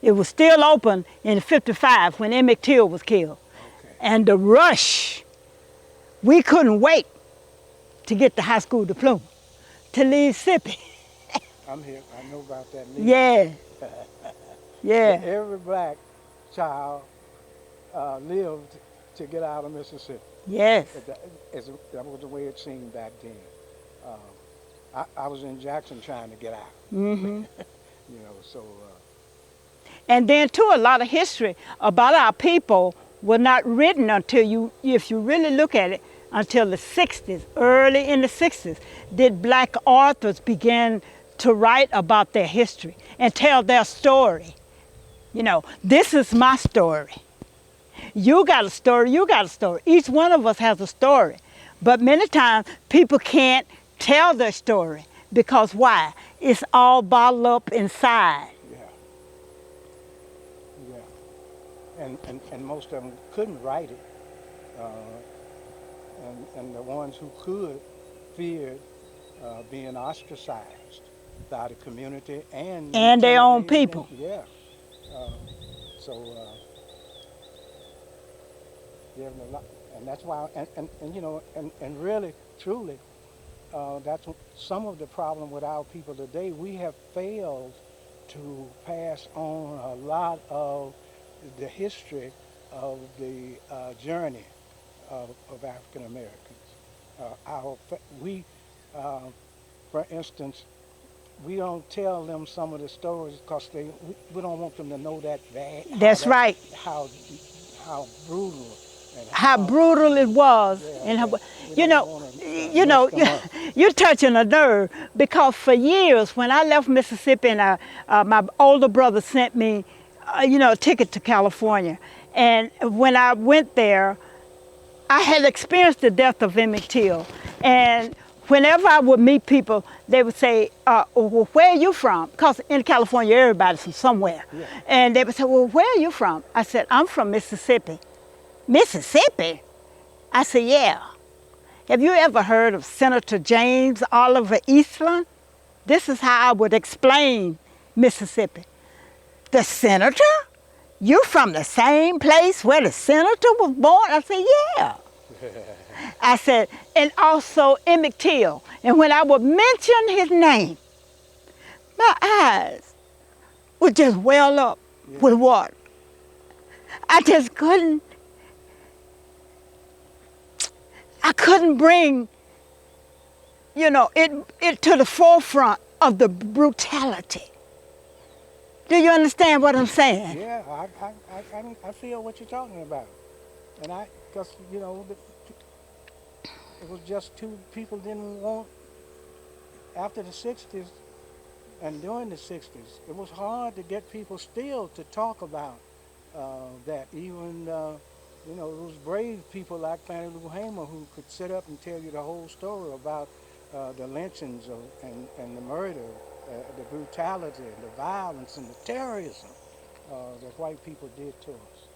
It was still open in '55 when Emmett Till was killed. Okay. And the rush, we couldn't wait to get the high school diploma, to leave Mississippi. I'm here. I know about that. Yeah. Yeah. Every black child lived to get out of Mississippi. Yes. That was the way it seemed back then. I was in Jackson trying to get out. Mm-hmm. So. And then too, a lot of history about our people was not written until if you really look at it, until the 60s, early in the 60s, did black authors begin to write about their history and tell their story. This is my story. You got a story, you got a story. Each one of us has a story. But many times people can't tell their story because why? It's all bottled up inside. Yeah. And most of them couldn't write it. And the ones who could feared being ostracized by the community and their own people. Yeah. And that's why, and really, truly, that's some of the problem with our people today. We have failed to pass on a lot of the history of the journey of African Americans. For instance, we don't tell them some of the stories because we don't want them to know that bad. That's right. How brutal. How brutal it was, and you're touching a nerve, because for years when I left Mississippi, and my older brother sent me, a ticket to California, and when I went there, I had experienced the death of Emmett Till, and whenever I would meet people, they would say, well, where are you from? Because in California, everybody's from somewhere. Yeah. And they would say, well, where are you from? I said, I'm from Mississippi. Mississippi? I said, yeah. Have you ever heard of Senator James Oliver Eastland? This is how I would explain Mississippi. The senator? You from the same place where the senator was born? I said, yeah. I said, and also Emmett Till. And when I would mention his name, my eyes would just well up with water. I just couldn't I couldn't bring, it to the forefront of the brutality. Do you understand what I'm saying? Yeah, I feel what you're talking about. And because, it was just two people didn't want, after the 60s and during the 60s, it was hard to get people still to talk about that. Even, those brave people like Fannie Lou Hamer who could sit up and tell you the whole story about the lynchings and the murder, the brutality, the violence, and the terrorism that white people did to us.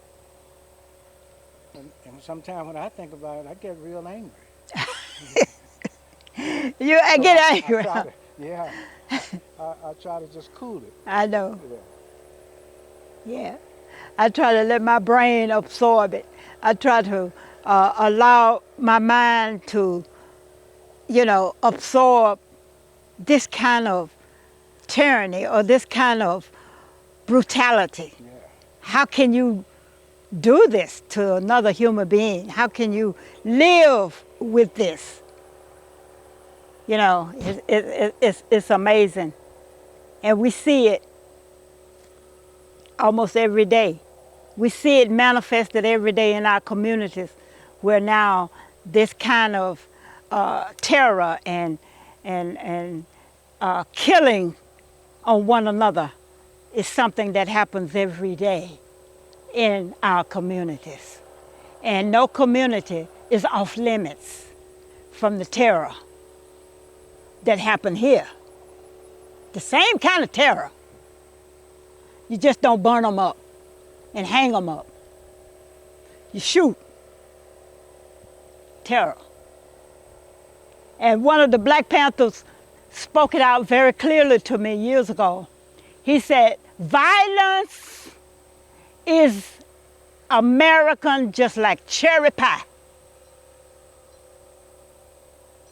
And sometimes when I think about it, I get real angry. I So get I angry. try to, yeah, I try to just cool it. I know. Yeah. Yeah. I try to let my brain absorb it. I try to allow my mind to, absorb this kind of tyranny or this kind of brutality. Yeah. How can you do this to another human being? How can you live with this? It's amazing. And we see it almost every day. We see it manifested every day in our communities where now this kind of terror and killing on one another is something that happens every day in our communities. And no community is off limits from the terror that happened here. The same kind of terror. You just don't burn them up and hang them up. You shoot. Terror. And one of the Black Panthers spoke it out very clearly to me years ago. He said, violence is American just like cherry pie.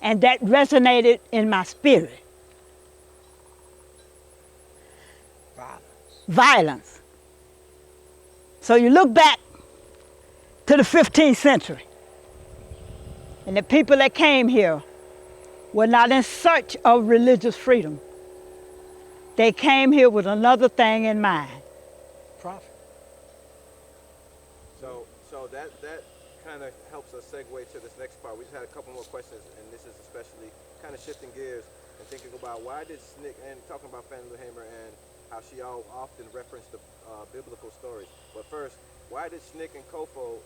And that resonated in my spirit. Violence. So you look back to the 15th century, and the people that came here were not in search of religious freedom. They came here with another thing in mind. Profit. So that kind of helps us segue to this next part. We just had a couple more questions, and this is especially kind of shifting gears and thinking about why did SNCC, and talking about Fannie Lou Hamer and how she often referenced the biblical stories. But first, why did SNCC and COFO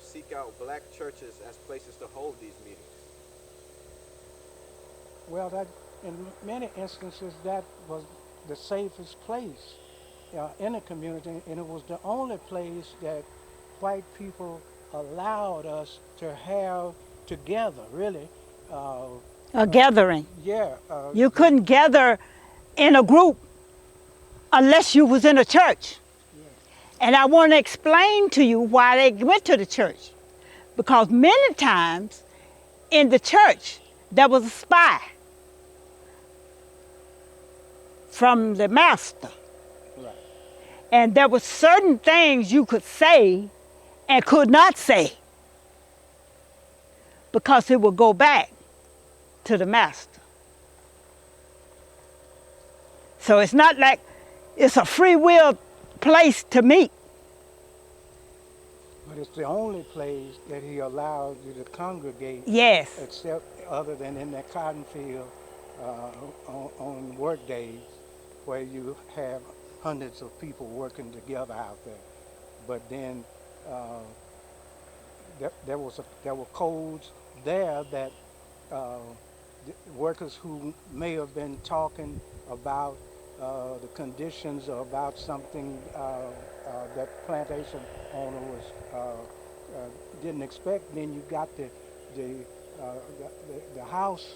seek out black churches as places to hold these meetings? Well, that in many instances that was the safest place in the community, and it was the only place that white people allowed us to have together. Really, A gathering. yeah. You couldn't gather in a group unless you was in a church. And I want to explain to you why they went to the church. Because many times in the church, there was a spy from the master. Right. And there were certain things you could say and could not say because it would go back to the master. So it's not like it's a free will place to meet. But it's the only place that he allowed you to congregate. Yes. Except other than in that cotton field on work days where you have hundreds of people working together out there. But then there were codes there that workers who may have been talking about the conditions or about something that plantation owner was didn't expect. Then you got the house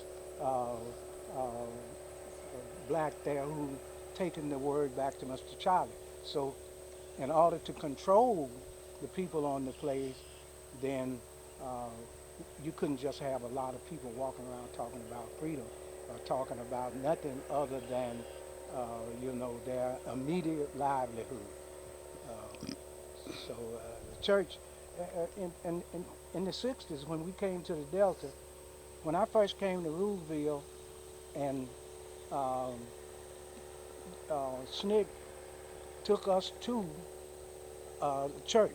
black there who taking the word back to Mr. Charlie. So in order to control the people on the place, then you couldn't just have a lot of people walking around talking about freedom or talking about nothing other than their immediate livelihood. So the church, and in the 60s when we came to the Delta, when I first came to Ruleville, and um, SNCC took us to church,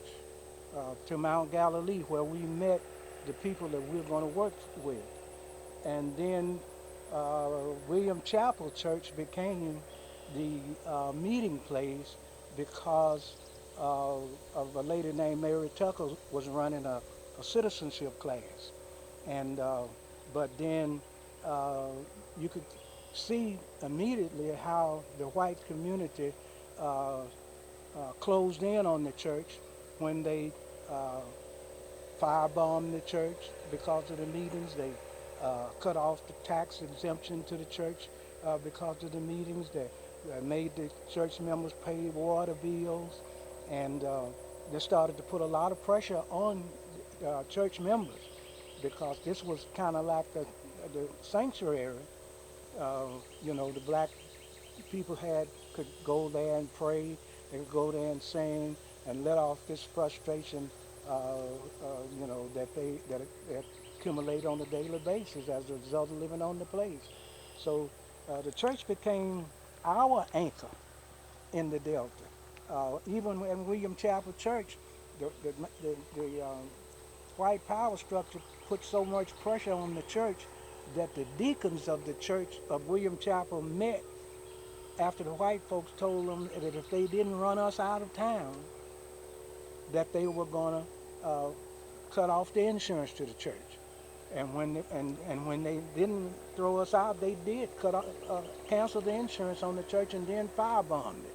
to Mount Galilee, where we met the people that we were going to work with. And then William Chapel Church became the meeting place because of a lady named Mary Tucker was running a citizenship class. And but then you could see immediately how the white community closed in on the church when they firebombed the church because of the meetings. They cut off the tax exemption to the church because of the meetings. They made the church members pay water bills, and they started to put a lot of pressure on church members because this was kind of like the sanctuary. You know, the black people could go there and pray. They could go there and sing and let off this frustration, you know, that accumulate on a daily basis as a result of living on the place. So the church became our anchor in the Delta. Even in William Chapel Church, the white power structure put so much pressure on the church that the deacons of the church of William Chapel met after the white folks told them that if they didn't run us out of town, that they were going to cut off the insurance to the church. And when they didn't throw us out, they did cancel the insurance on the church and then firebombed it.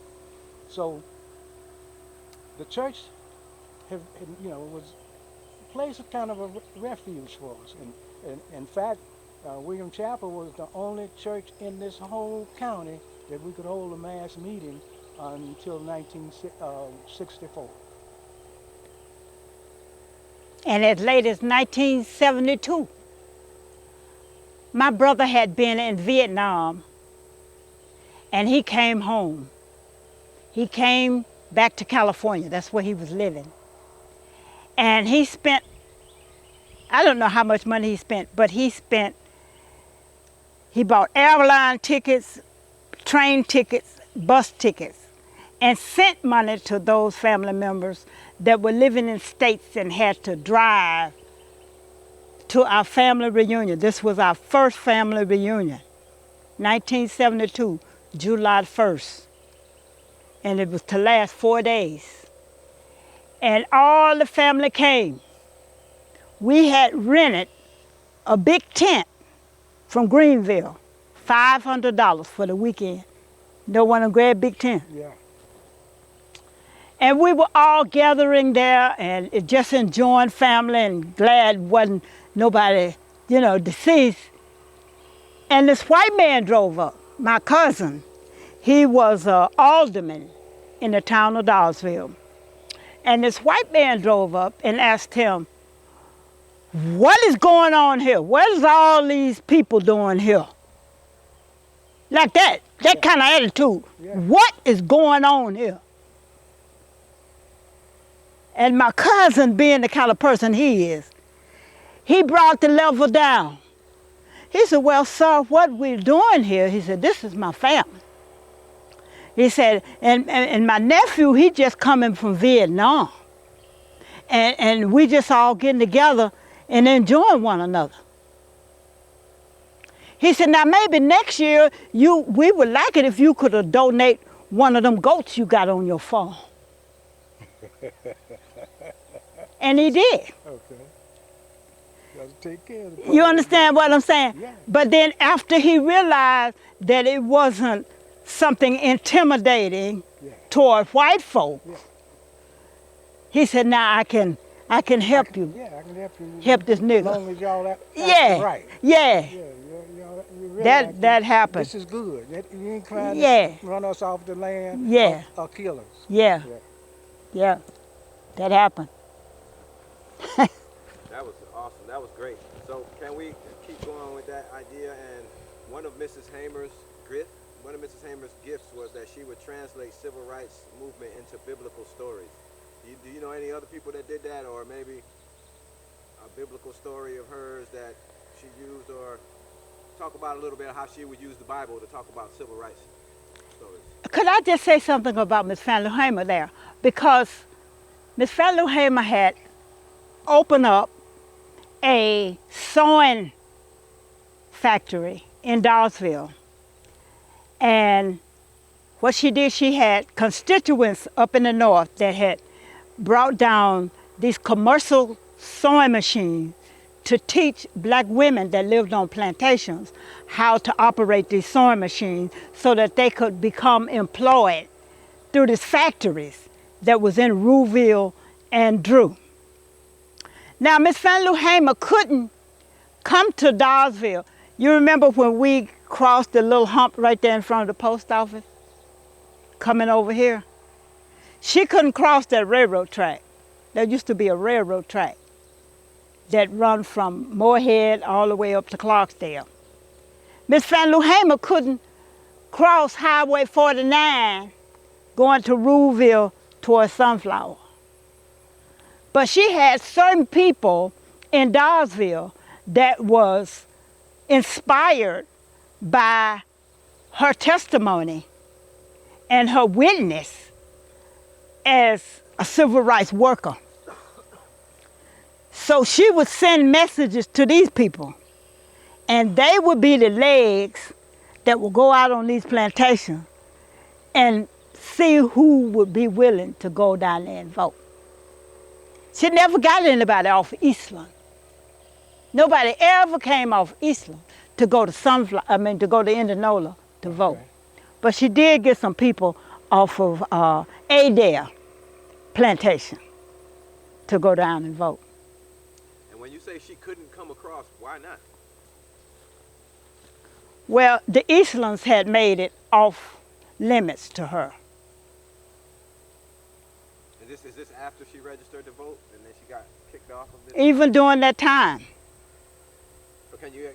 So the church, you know, was a place of kind of a refuge for us. And in fact, William Chapel was the only church in this whole county that we could hold a mass meeting until 1964. And as late as 1972, my brother had been in Vietnam, and he came home. He came back to California. That's where he was living. And he spent, I don't know how much money he spent, but he bought airline tickets, train tickets, bus tickets, and sent money to those family members that were living in states and had to drive to our family reunion. This was our first family reunion, 1972, July 1st. And it was to last 4 days. And all the family came. We had rented a big tent from Greenville, $500 for the weekend. No one to grab big tent. Yeah. And we were all gathering there and just enjoying family and glad wasn't nobody, you know, deceased. And this white man drove up, my cousin. He was an alderman in the town of Dawesville. And this white man drove up and asked him, "What is going on here? What is all these people doing here?" Like that kind of attitude. Yeah. What is going on here? And my cousin, being the kind of person he is, he brought the level down. He said, "Well, sir, what we're doing here," he said, "this is my family." He said, and my nephew, he just coming from Vietnam. And we just all getting together and enjoying one another. He said, "Now maybe next year, we would like it if you could donate one of them goats you got on your farm." And he did. Okay. Got to take care of the You understand what I'm saying? Yeah. But then after he realized that it wasn't something intimidating toward white folk, he said, "Now I can help you. Yeah, I can help you. Help this nigga." As long as y'all act right. Yeah. Yeah, you really That happened. This is good. You ain't trying Yeah. to run us off the land Yeah. or kill us. Yeah. Yeah. That happened. That was awesome. That was great. So can we keep going with that idea? And one of Mrs. Hamer's gifts was that she would translate civil rights movement into biblical stories. Do you know any other people that did that, or maybe biblical story of hers that she used, or talk about a little bit of how she would use the Bible to talk about civil rights stories. Could I just say something about Miss Fannie Lou Hamer there? Because Miss Fannie Lou Hamer had opened up a sewing factory in Dawesville. And what she did, she had constituents up in the north that had brought down these commercial sewing machines to teach black women that lived on plantations how to operate these sewing machines so that they could become employed through these factories that was in Ruleville and Drew. Now, Miss Fannie Lou Hamer couldn't come to Dawesville. You remember when we crossed the little hump right there in front of the post office? Coming over here? She couldn't cross that railroad track. There used to be a railroad track that run from Moorhead all the way up to Clarksdale. Miss Fannie Lou Hamer couldn't cross Highway 49 going to Ruleville towards Sunflower. But she had certain people in Dawesville that was inspired by her testimony and her witness as a civil rights worker. So she would send messages to these people, and they would be the legs that would go out on these plantations and see who would be willing to go down there and vote. She never got anybody off of Eastland. Nobody ever came off Eastland to go to to go to Indianola to vote. Okay. But she did get some people off of Adair plantation to go down and vote. And when you say she couldn't come across, why not? Well, the Eastlands had made it off limits to her. Is this after she registered to vote and then she got kicked off of this? Even during that time. So can you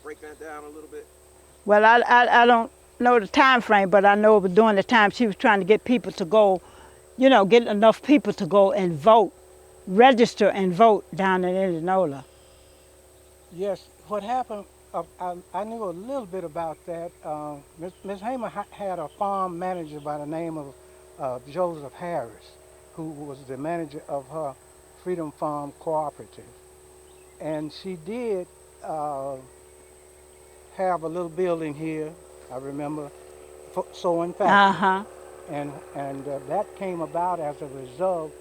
break that down a little bit? Well, I don't know the time frame, but I know it was during the time she was trying to get people to go, get enough people to go and vote, register and vote down in Indianola. Yes, what happened, I knew a little bit about that. Ms. Hamer had a farm manager by the name of Joseph Harris, who was the manager of her Freedom Farm Cooperative. And she did have a little building here, I remember, sewing factory. Uh-huh. And that came about as a result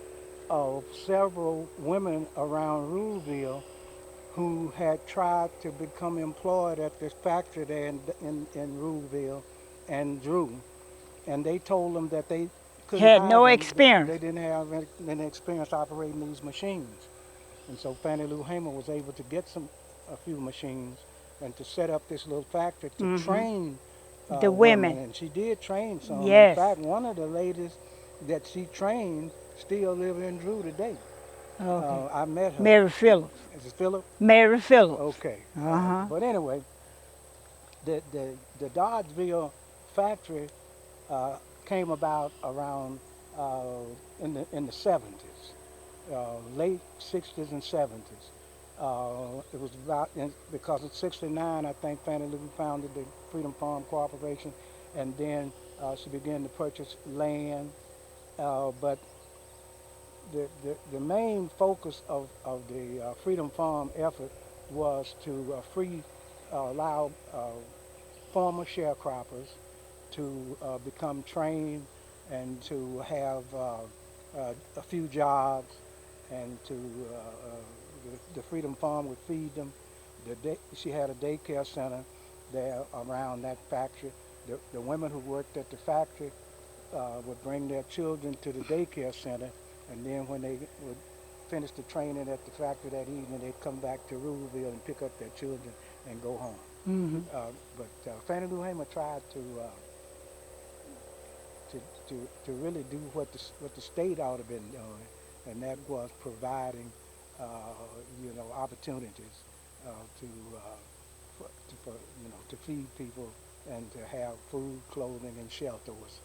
of several women around Ruleville who had tried to become employed at this factory there in Ruleville and Drew. And they told them that they couldn't Had hire no them. experience. They didn't have any experience operating these machines. And so Fannie Lou Hamer was able to get a few machines and to set up this little factory to train The women. And she did train some. Yes. In fact, one of the ladies that she trained still live in Drew today. Okay. I met her. Mary Phillips. Is it Philip? Mary Phillips. Okay. Uh-huh. But anyway, the Dodgeville factory came about around in the 70s, late 60s and 70s. It was about because in '69, I think Fannie Lou founded the Freedom Farm Corporation, and then she began to purchase land. But the main focus of the Freedom Farm effort was to allow former sharecroppers to become trained and to have a few jobs, and to the Freedom Farm would feed them. She had a daycare center there around that factory. The women who worked at the factory would bring their children to the daycare center, and then when they would finish the training at the factory that evening, they'd come back to Ruleville and pick up their children and go home. Mm-hmm. But Fannie Lou Hamer tried to really do what the state ought to have been doing, and that was providing opportunities to feed people and to have food, clothing, and shelter was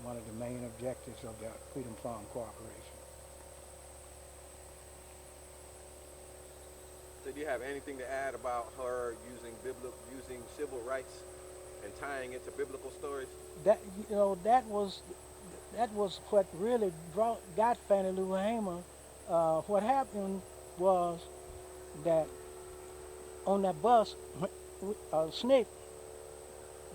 one of the main objectives of the Freedom Farm Corporation. sister, do you have anything to add about her using civil rights and tying it to biblical stories? That that was what really got Fannie Lou Hamer. What happened was that on that bus, Snick,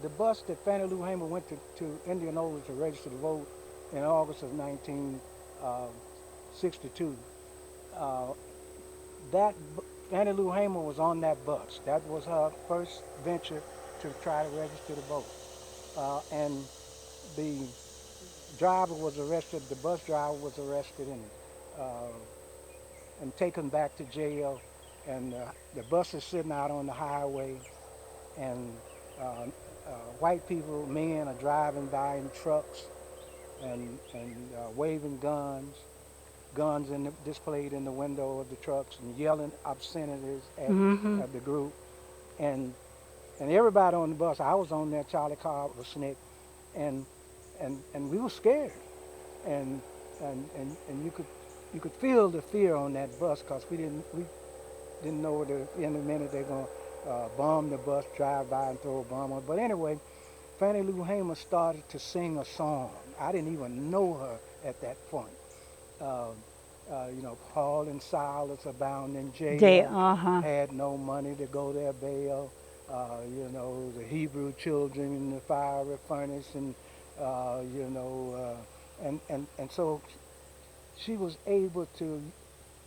the bus that Fannie Lou Hamer went to Indianola to register to vote in August of 1962, that Fannie Lou Hamer was on that bus. That was her first venture to try to register to vote. And the driver was arrested, the bus driver was arrested uh, and taken back to jail. And the bus is sitting out on the highway, and uh, white people, men, are driving by in trucks and waving guns displayed in the window of the trucks and yelling obscenities at the group. And and everybody on the bus, I was on there, Charlie Cobb was Snick, and we were scared. And and you could feel the fear on that bus because we didn't know that in a minute they're going to bomb the bus, drive by and throw a bomb on it. But anyway, Fannie Lou Hamer started to sing a song. I didn't even know her at that point. Uh, Paul and Silas are bound in jail, had no money to go their bail. The Hebrew children in the fiery furnace, and and so she was able to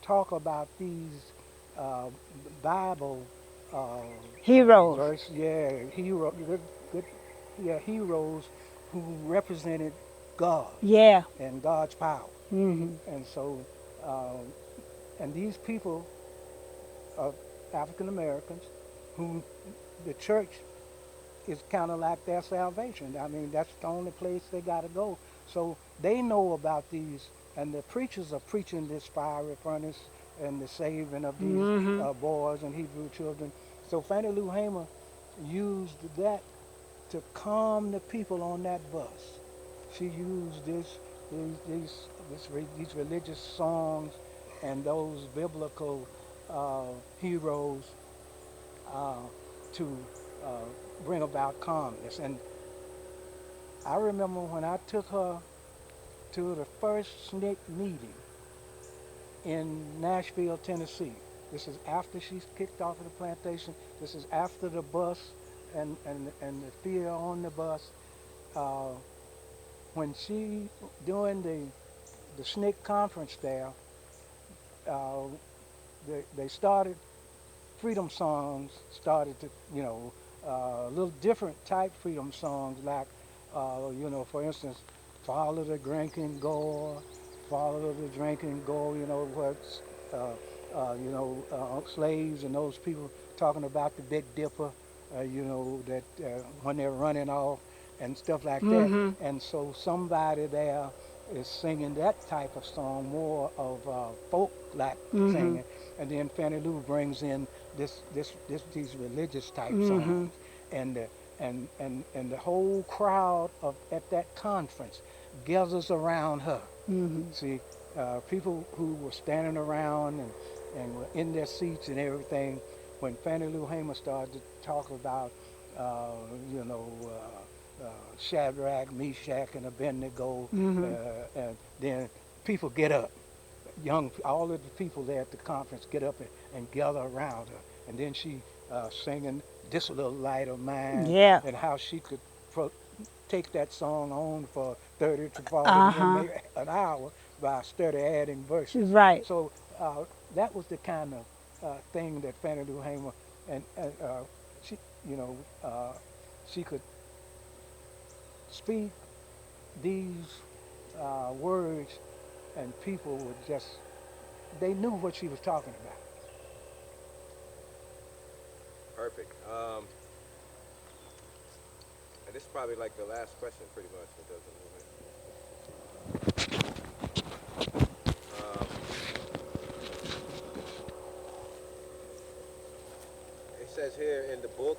talk about these uh, Bible Heroes. good, yeah, heroes who represented God Yeah. and God's power. Hmm. And so, um, and these people are African Americans who the church is kind of like their salvation. I mean, that's the only place they got to go. So they know about these, and the preachers are preaching this fiery furnace and the saving of these boys and Hebrew children. So Fannie Lou Hamer used that to calm the people on that bus. She used these religious songs and those biblical uh, heroes uh, to uh, bring about calmness. And I remember when I took her to the first SNCC meeting in Nashville, Tennessee. This is after she's kicked off of the plantation. This is after the bus and the fear on the bus. Uh, when she, during the SNCC conference there, uh, they started, freedom songs started to, a little different type freedom songs like, for instance, follow the drinking gore, follow the drinking gore, what's, slaves and those people talking about the Big Dipper, that when they're running off and stuff like that. And so somebody there is singing that type of song, more of folk-like singing. And then Fannie Lou brings in these religious type songs, and the whole crowd at that conference gathers around her. See, people who were standing around and were in their seats and everything. When Fannie Lou Hamer started to talk about, Shadrach, Meshach, and Abednego, and then people get up. All of the people there at the conference get up and gather around her, and then she singing "This Little Light of Mine," Yeah. and how she could take that song on for 30 to 40 maybe an hour by steady adding verses. Right. So that was the kind of thing that Fannie Lou Hamer, and she, she could speak these words, and people would just, they knew what she was talking about. Perfect. And this is probably like the last question, pretty much. It doesn't move it. Um, it says here in the book.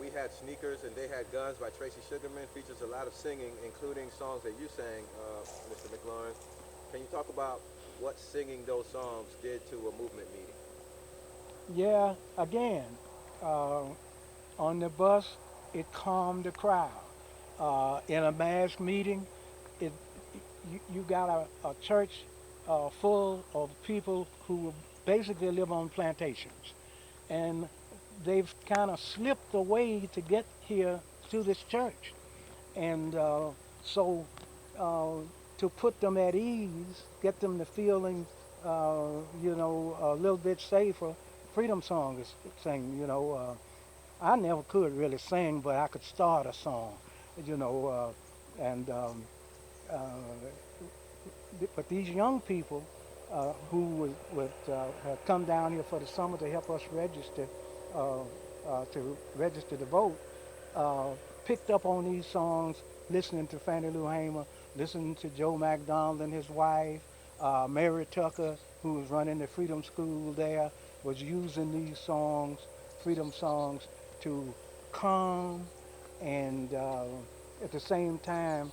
We Had Sneakers and They Had Guns by Tracy Sugarman features a lot of singing, including songs that you sang, Mr. McLaurin. Can you talk about what singing those songs did to a movement meeting. Yeah, again, uh, on the bus, it calmed the crowd. In a mass meeting, it you got a church full of people who basically live on plantations, and they've kind of slipped away to get here to this church, and so uh, to put them at ease, get them to feeling, a little bit safer. Freedom song is sing. I never could really sing, but I could start a song, you know, and uh, but these young people who would have come down here for the summer to help us register, uh, to register to vote, uh, picked up on these songs, listening to Fannie Lou Hamer, listening to Joe McDonald and his wife, Mary Tucker, who was running the Freedom School there, was using these songs, freedom songs, to calm and at the same time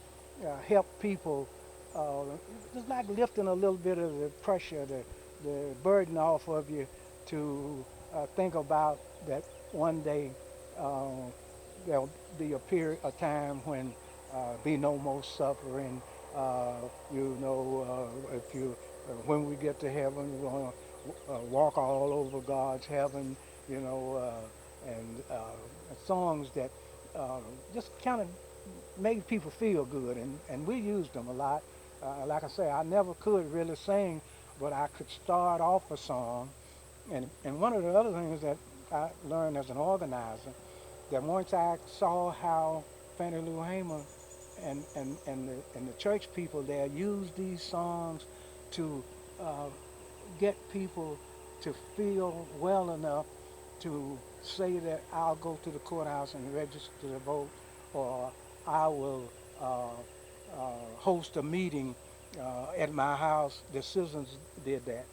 help people. Uh, it's like lifting a little bit of the pressure, the burden off of you to think about that one day uh, there'll be a time when be no more suffering. If you, when we get to heaven, we're going to walk all over God's heaven, and songs that just kind of made people feel good, and we used them a lot. Like I say, I never could really sing, but I could start off a song. And one of the other things that I learned as an organizer, that once I saw how Fannie Lou Hamer and the church people there used these songs to uh, get people to feel well enough to say that I'll go to the courthouse and register to vote, or I will host a meeting at my house. The citizens did that,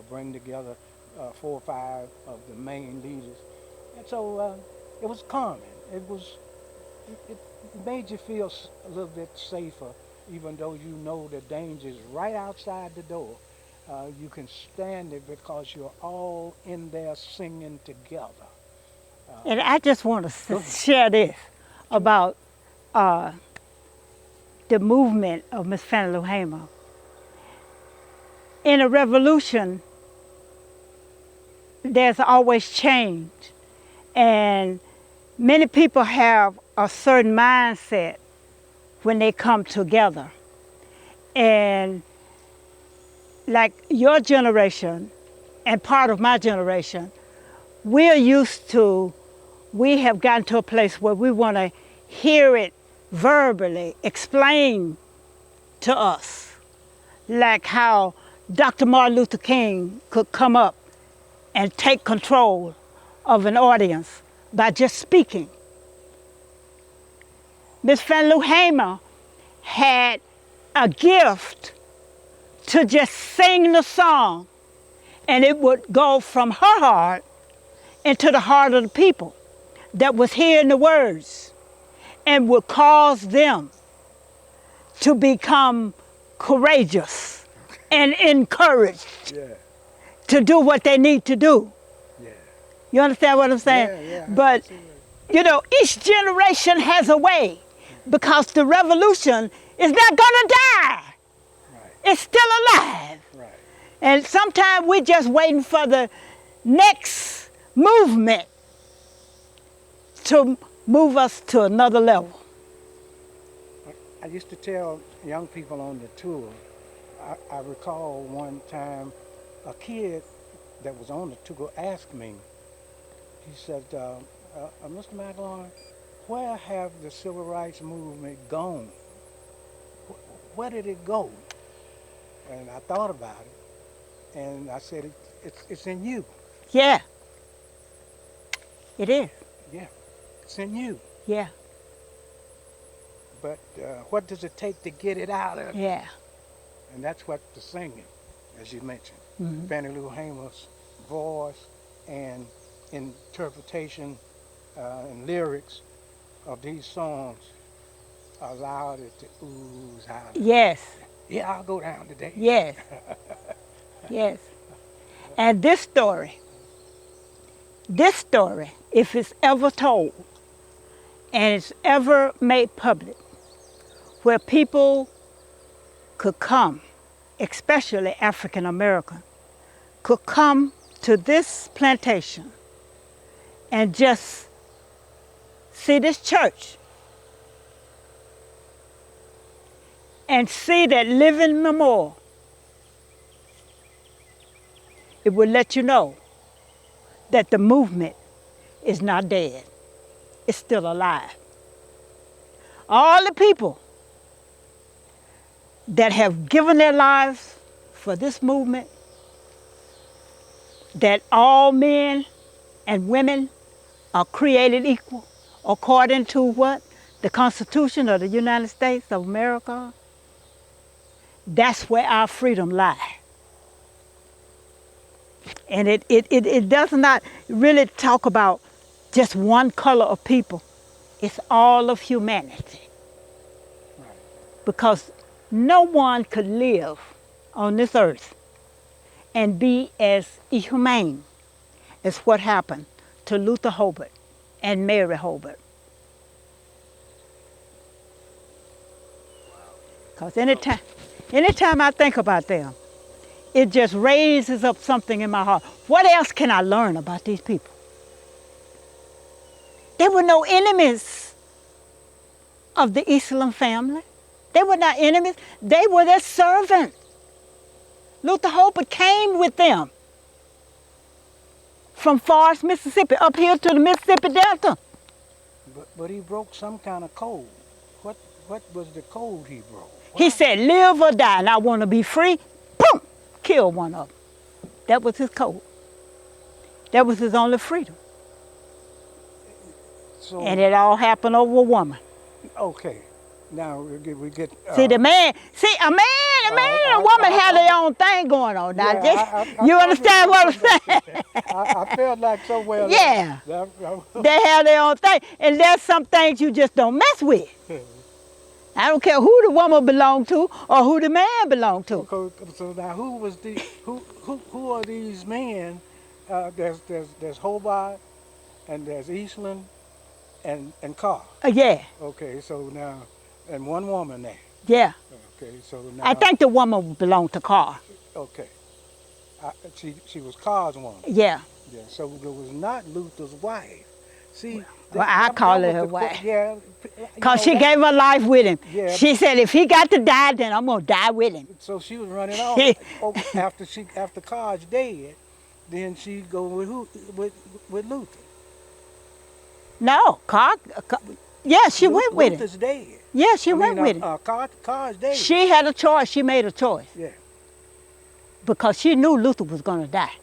bring together 4 or 5 of the main leaders. And so it was calming. It made you feel a little bit safer, even though you know the danger is right outside the door. You can stand it because you're all in there singing together. And I just want Go to ahead. share this about uh, the movement of Miss Fannie Lou Hamer. In a revolution, there's always change. And many people have a certain mindset when they come together. And like your generation and part of my generation, we have gotten to a place where we want to hear it verbally explained to us, like how Dr. Martin Luther King could come up and take control of an audience by just speaking. Miss Fannie Lou Hamer had a gift to just sing the song, and it would go from her heart into the heart of the people that was hearing the words, and would cause them to become courageous and encouraged Yeah, to do what they need to do. yeah, You understand what I'm saying? yeah. But, each generation has a way, because the revolution is not going to die. Right, It's still alive. right. And sometimes we're just waiting for the next movement to move us to another level. I used to tell young people on the tour, I recall one time a kid that was on the tour asked me, he said, Mr. McLaurin, where have the civil rights movement gone? Where did it go? And I thought about it, and I said, it's in you. Yeah, it is. Yeah, it's in you. Yeah, But what does it take to get it out of you? yeah. And that's what the singing, as you mentioned, Mm-hmm. Fannie Lou Hamer's voice and interpretation and lyrics of these songs allowed it to ooze out. Yes, Yeah, I'll go down today. Yes, yes. And this story, if it's ever told and it's ever made public, where people could come, especially African American, could come to this plantation and just see this church and see that living memorial, it will let you know that the movement is not dead. It's still alive. All the people that have given their lives for this movement, that all men and women are created equal according to what? The Constitution of the United States of America. That's where our freedom lies. And it does not really talk about just one color of people. It's all of humanity. Because no one could live on this earth and be as inhumane as what happened to Luther Hobart and Mary Hobart. Because anytime I think about them, it just raises up something in my heart. What else can I learn about these people? They were no enemies of the Eastland family. They were not enemies. They were their servants. Luther Hobart came with them from Forest, Mississippi, up here to the Mississippi Delta. But he broke some kind of code. What was the code he broke? He said, live or die, and I want to be free. Boom! Kill one of them. That was his code. That was his only freedom. So, And it all happened over a woman. okay. Now we get. See, a man and a woman have their own thing going on. Now, you understand what I'm saying? I felt like somewhere. Yeah. They have their own thing. And there's some things you just don't mess with. I don't care who the woman belonged to or who the man belonged to. So now, who are these men? There's Hobart, and there's Eastland, and Carr. Yeah, Okay, so now, and one woman there. yeah. Okay, so now. I think the woman belonged to Carr. Okay. She was Carr's woman. Yeah. Yeah. So it was not Luther's wife. See. Well, I call her her wife. Yeah. Because she gave her life with him. Yeah. She said, if he got to die, then I'm going to die with him. So she was running off after Carr's dead. Then she go with who? With Luther. No, Carr, yeah, she went with him. Luther's dead. Yeah, she went with him. Carr's dead. She had a choice. She made a choice. Yeah. Because she knew Luther was going to die.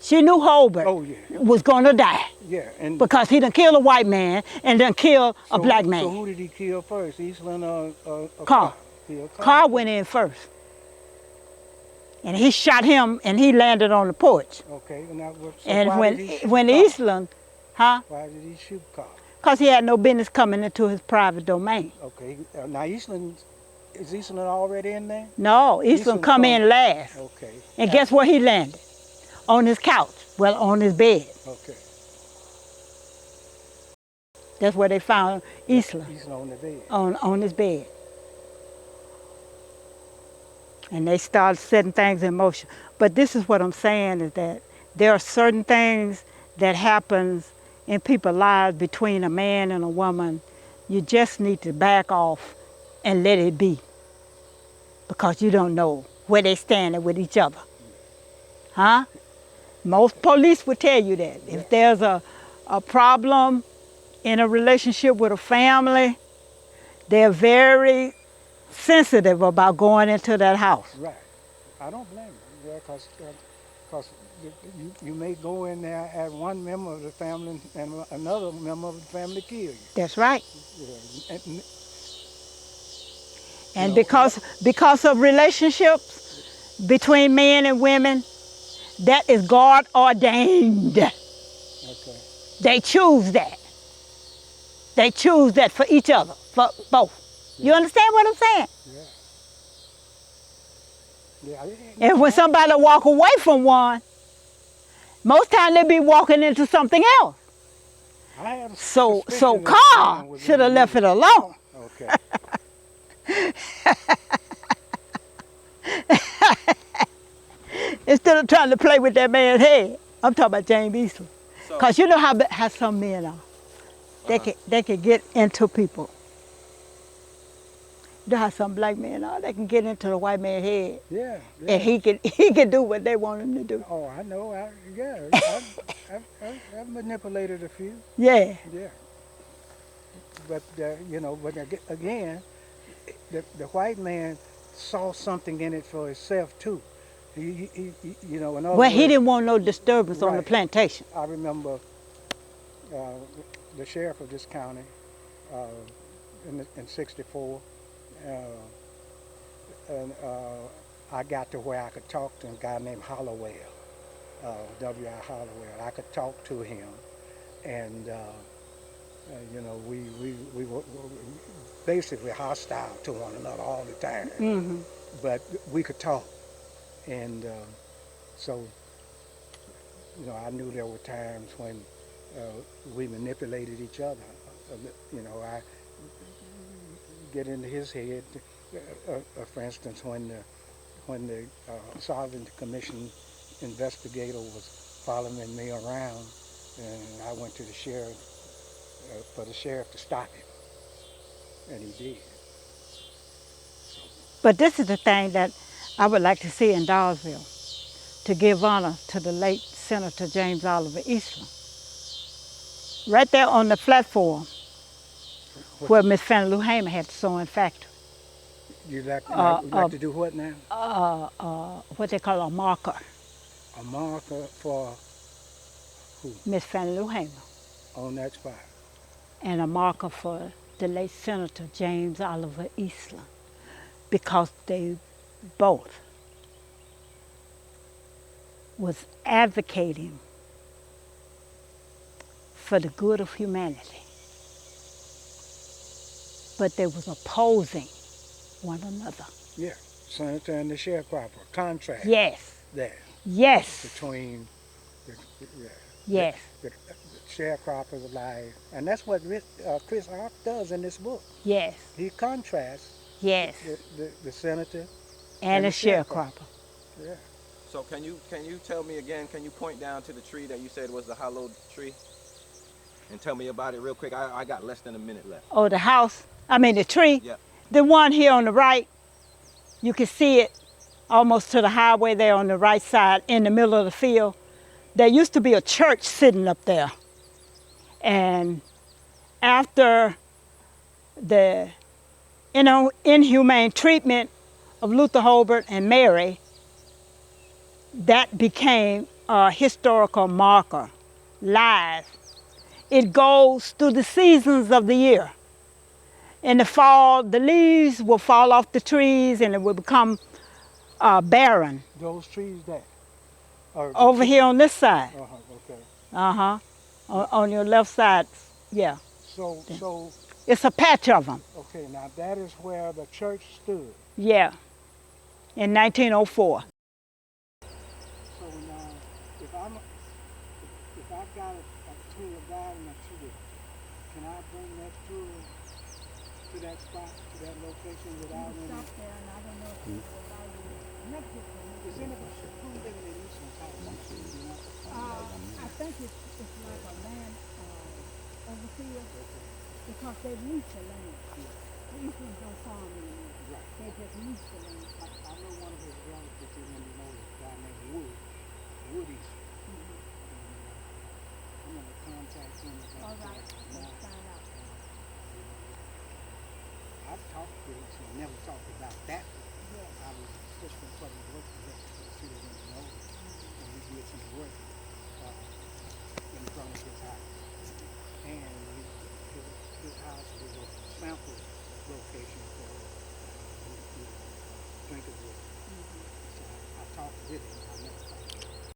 She knew Hobart was going to die. Yeah. And because he done killed a white man and done killed a black man. So who did he kill first, Eastland or Carr? Carr went in first. And he shot him and he landed on the porch. Okay. Now, so and why when did he shoot when Carr? Eastland, huh? Why did he shoot Carr? Because he had no business coming into his private domain. Okay. Now is Eastland already in there? No, Eastland come in last. Okay. And guess where he landed? On his couch. Well, on his bed. Okay. That's where they found Eastland. Eastland on the bed. On his bed. And they started setting things in motion. But this is what I'm saying is that there are certain things that happens in people's lives between a man and a woman. You just need to back off and let it be. Because you don't know where they're standing with each other. Huh? Most police would tell you that. If there's a problem in a relationship with a family, they're very sensitive about going into that house. Right. I don't blame you. Yeah, because you may go in there as one member of the family and another member of the family kill you. That's right. Yeah. And because of relationships between men and women, that is God ordained. Okay. They choose that. They choose that for each other, for both. You understand what I'm saying? Yeah. Yeah, And when somebody walk away from one, most time they be walking into something else. I had a So suspicion that Carl man was in should the have left it movie. alone. Okay. Instead of trying to play with that man's head. I'm talking about James Eastland. So, Because you know how some men are. They can get into people. You know how some black men are. They can get into the white man's head. Yeah, And yeah. he can do what they want him to do. Oh, I know. I've manipulated a few. Yeah. Yeah. But, but again, the white man saw something in it for himself, too. In other Well, he words, didn't want no disturbance on the right. plantation. I remember uh, the sheriff of this county uh, in '64, and I got to where I could talk to a guy named Hollowell, W.I. Hollowell. I could talk to him, and we were basically hostile to one another all the time, but we could talk, and so I knew there were times when we manipulated each other. I get into his head. For instance, when the Sovereignty Commission investigator was following me around, and I went to the sheriff for the sheriff to stop him, and he did. But this is the thing that I would like to see in Dawesville, to give honor to the late Senator James Oliver Eastland. Right there on the platform where Miss Fannie Lou Hamer had the sewing factory. You like to do what now? What they call a marker. A marker for who? Miss Fannie Lou Hamer. On that spot. And a marker for the late Senator James Oliver Eastland, because they both was advocating for the good of humanity, but they was opposing one another. Yeah, senator and the sharecropper contract. Yes. There. Yes. Between Yes. the sharecropper's life, and that's what Chris Hart does in this book. Yes. He contrasts. Yes. The senator And the sharecropper. Yeah. So can you tell me again? Can you point down to the tree that you said was the hollow tree, and tell me about it real quick? I got less than a minute left. Oh, the tree. Yep. The one here on the right, you can see it almost to the highway there on the right side in the middle of the field. There used to be a church sitting up there. And after the inhumane treatment of Luther Holbert and Mary, that became a historical marker, live. It goes through the seasons of the year. In the fall, the leaves will fall off the trees and it will become barren. Those trees there. Over here on this side. Okay. On your left side, yeah. So. It's a patch of them. Okay, now that is where the church stood. Yeah. In 1904. So now, if I've got a tool of God and a tool, can I bring that tool to that spot, to that location without any? Stop there, and I don't know if you will allow you to make it. Is anybody who's living in Eastern Texas? You know? I think it's like a land overseer, because they lease the land. The Easterns don't farm anymore. Right. They just lease the land. I know one of his relatives in Illinois, a guy named Woody. I'm going to contact him. All right, let's find out. I've talked to him, so never talked about that. Yeah. I was assistant public works director for the city of Illinois, and we did some work in front of his house. And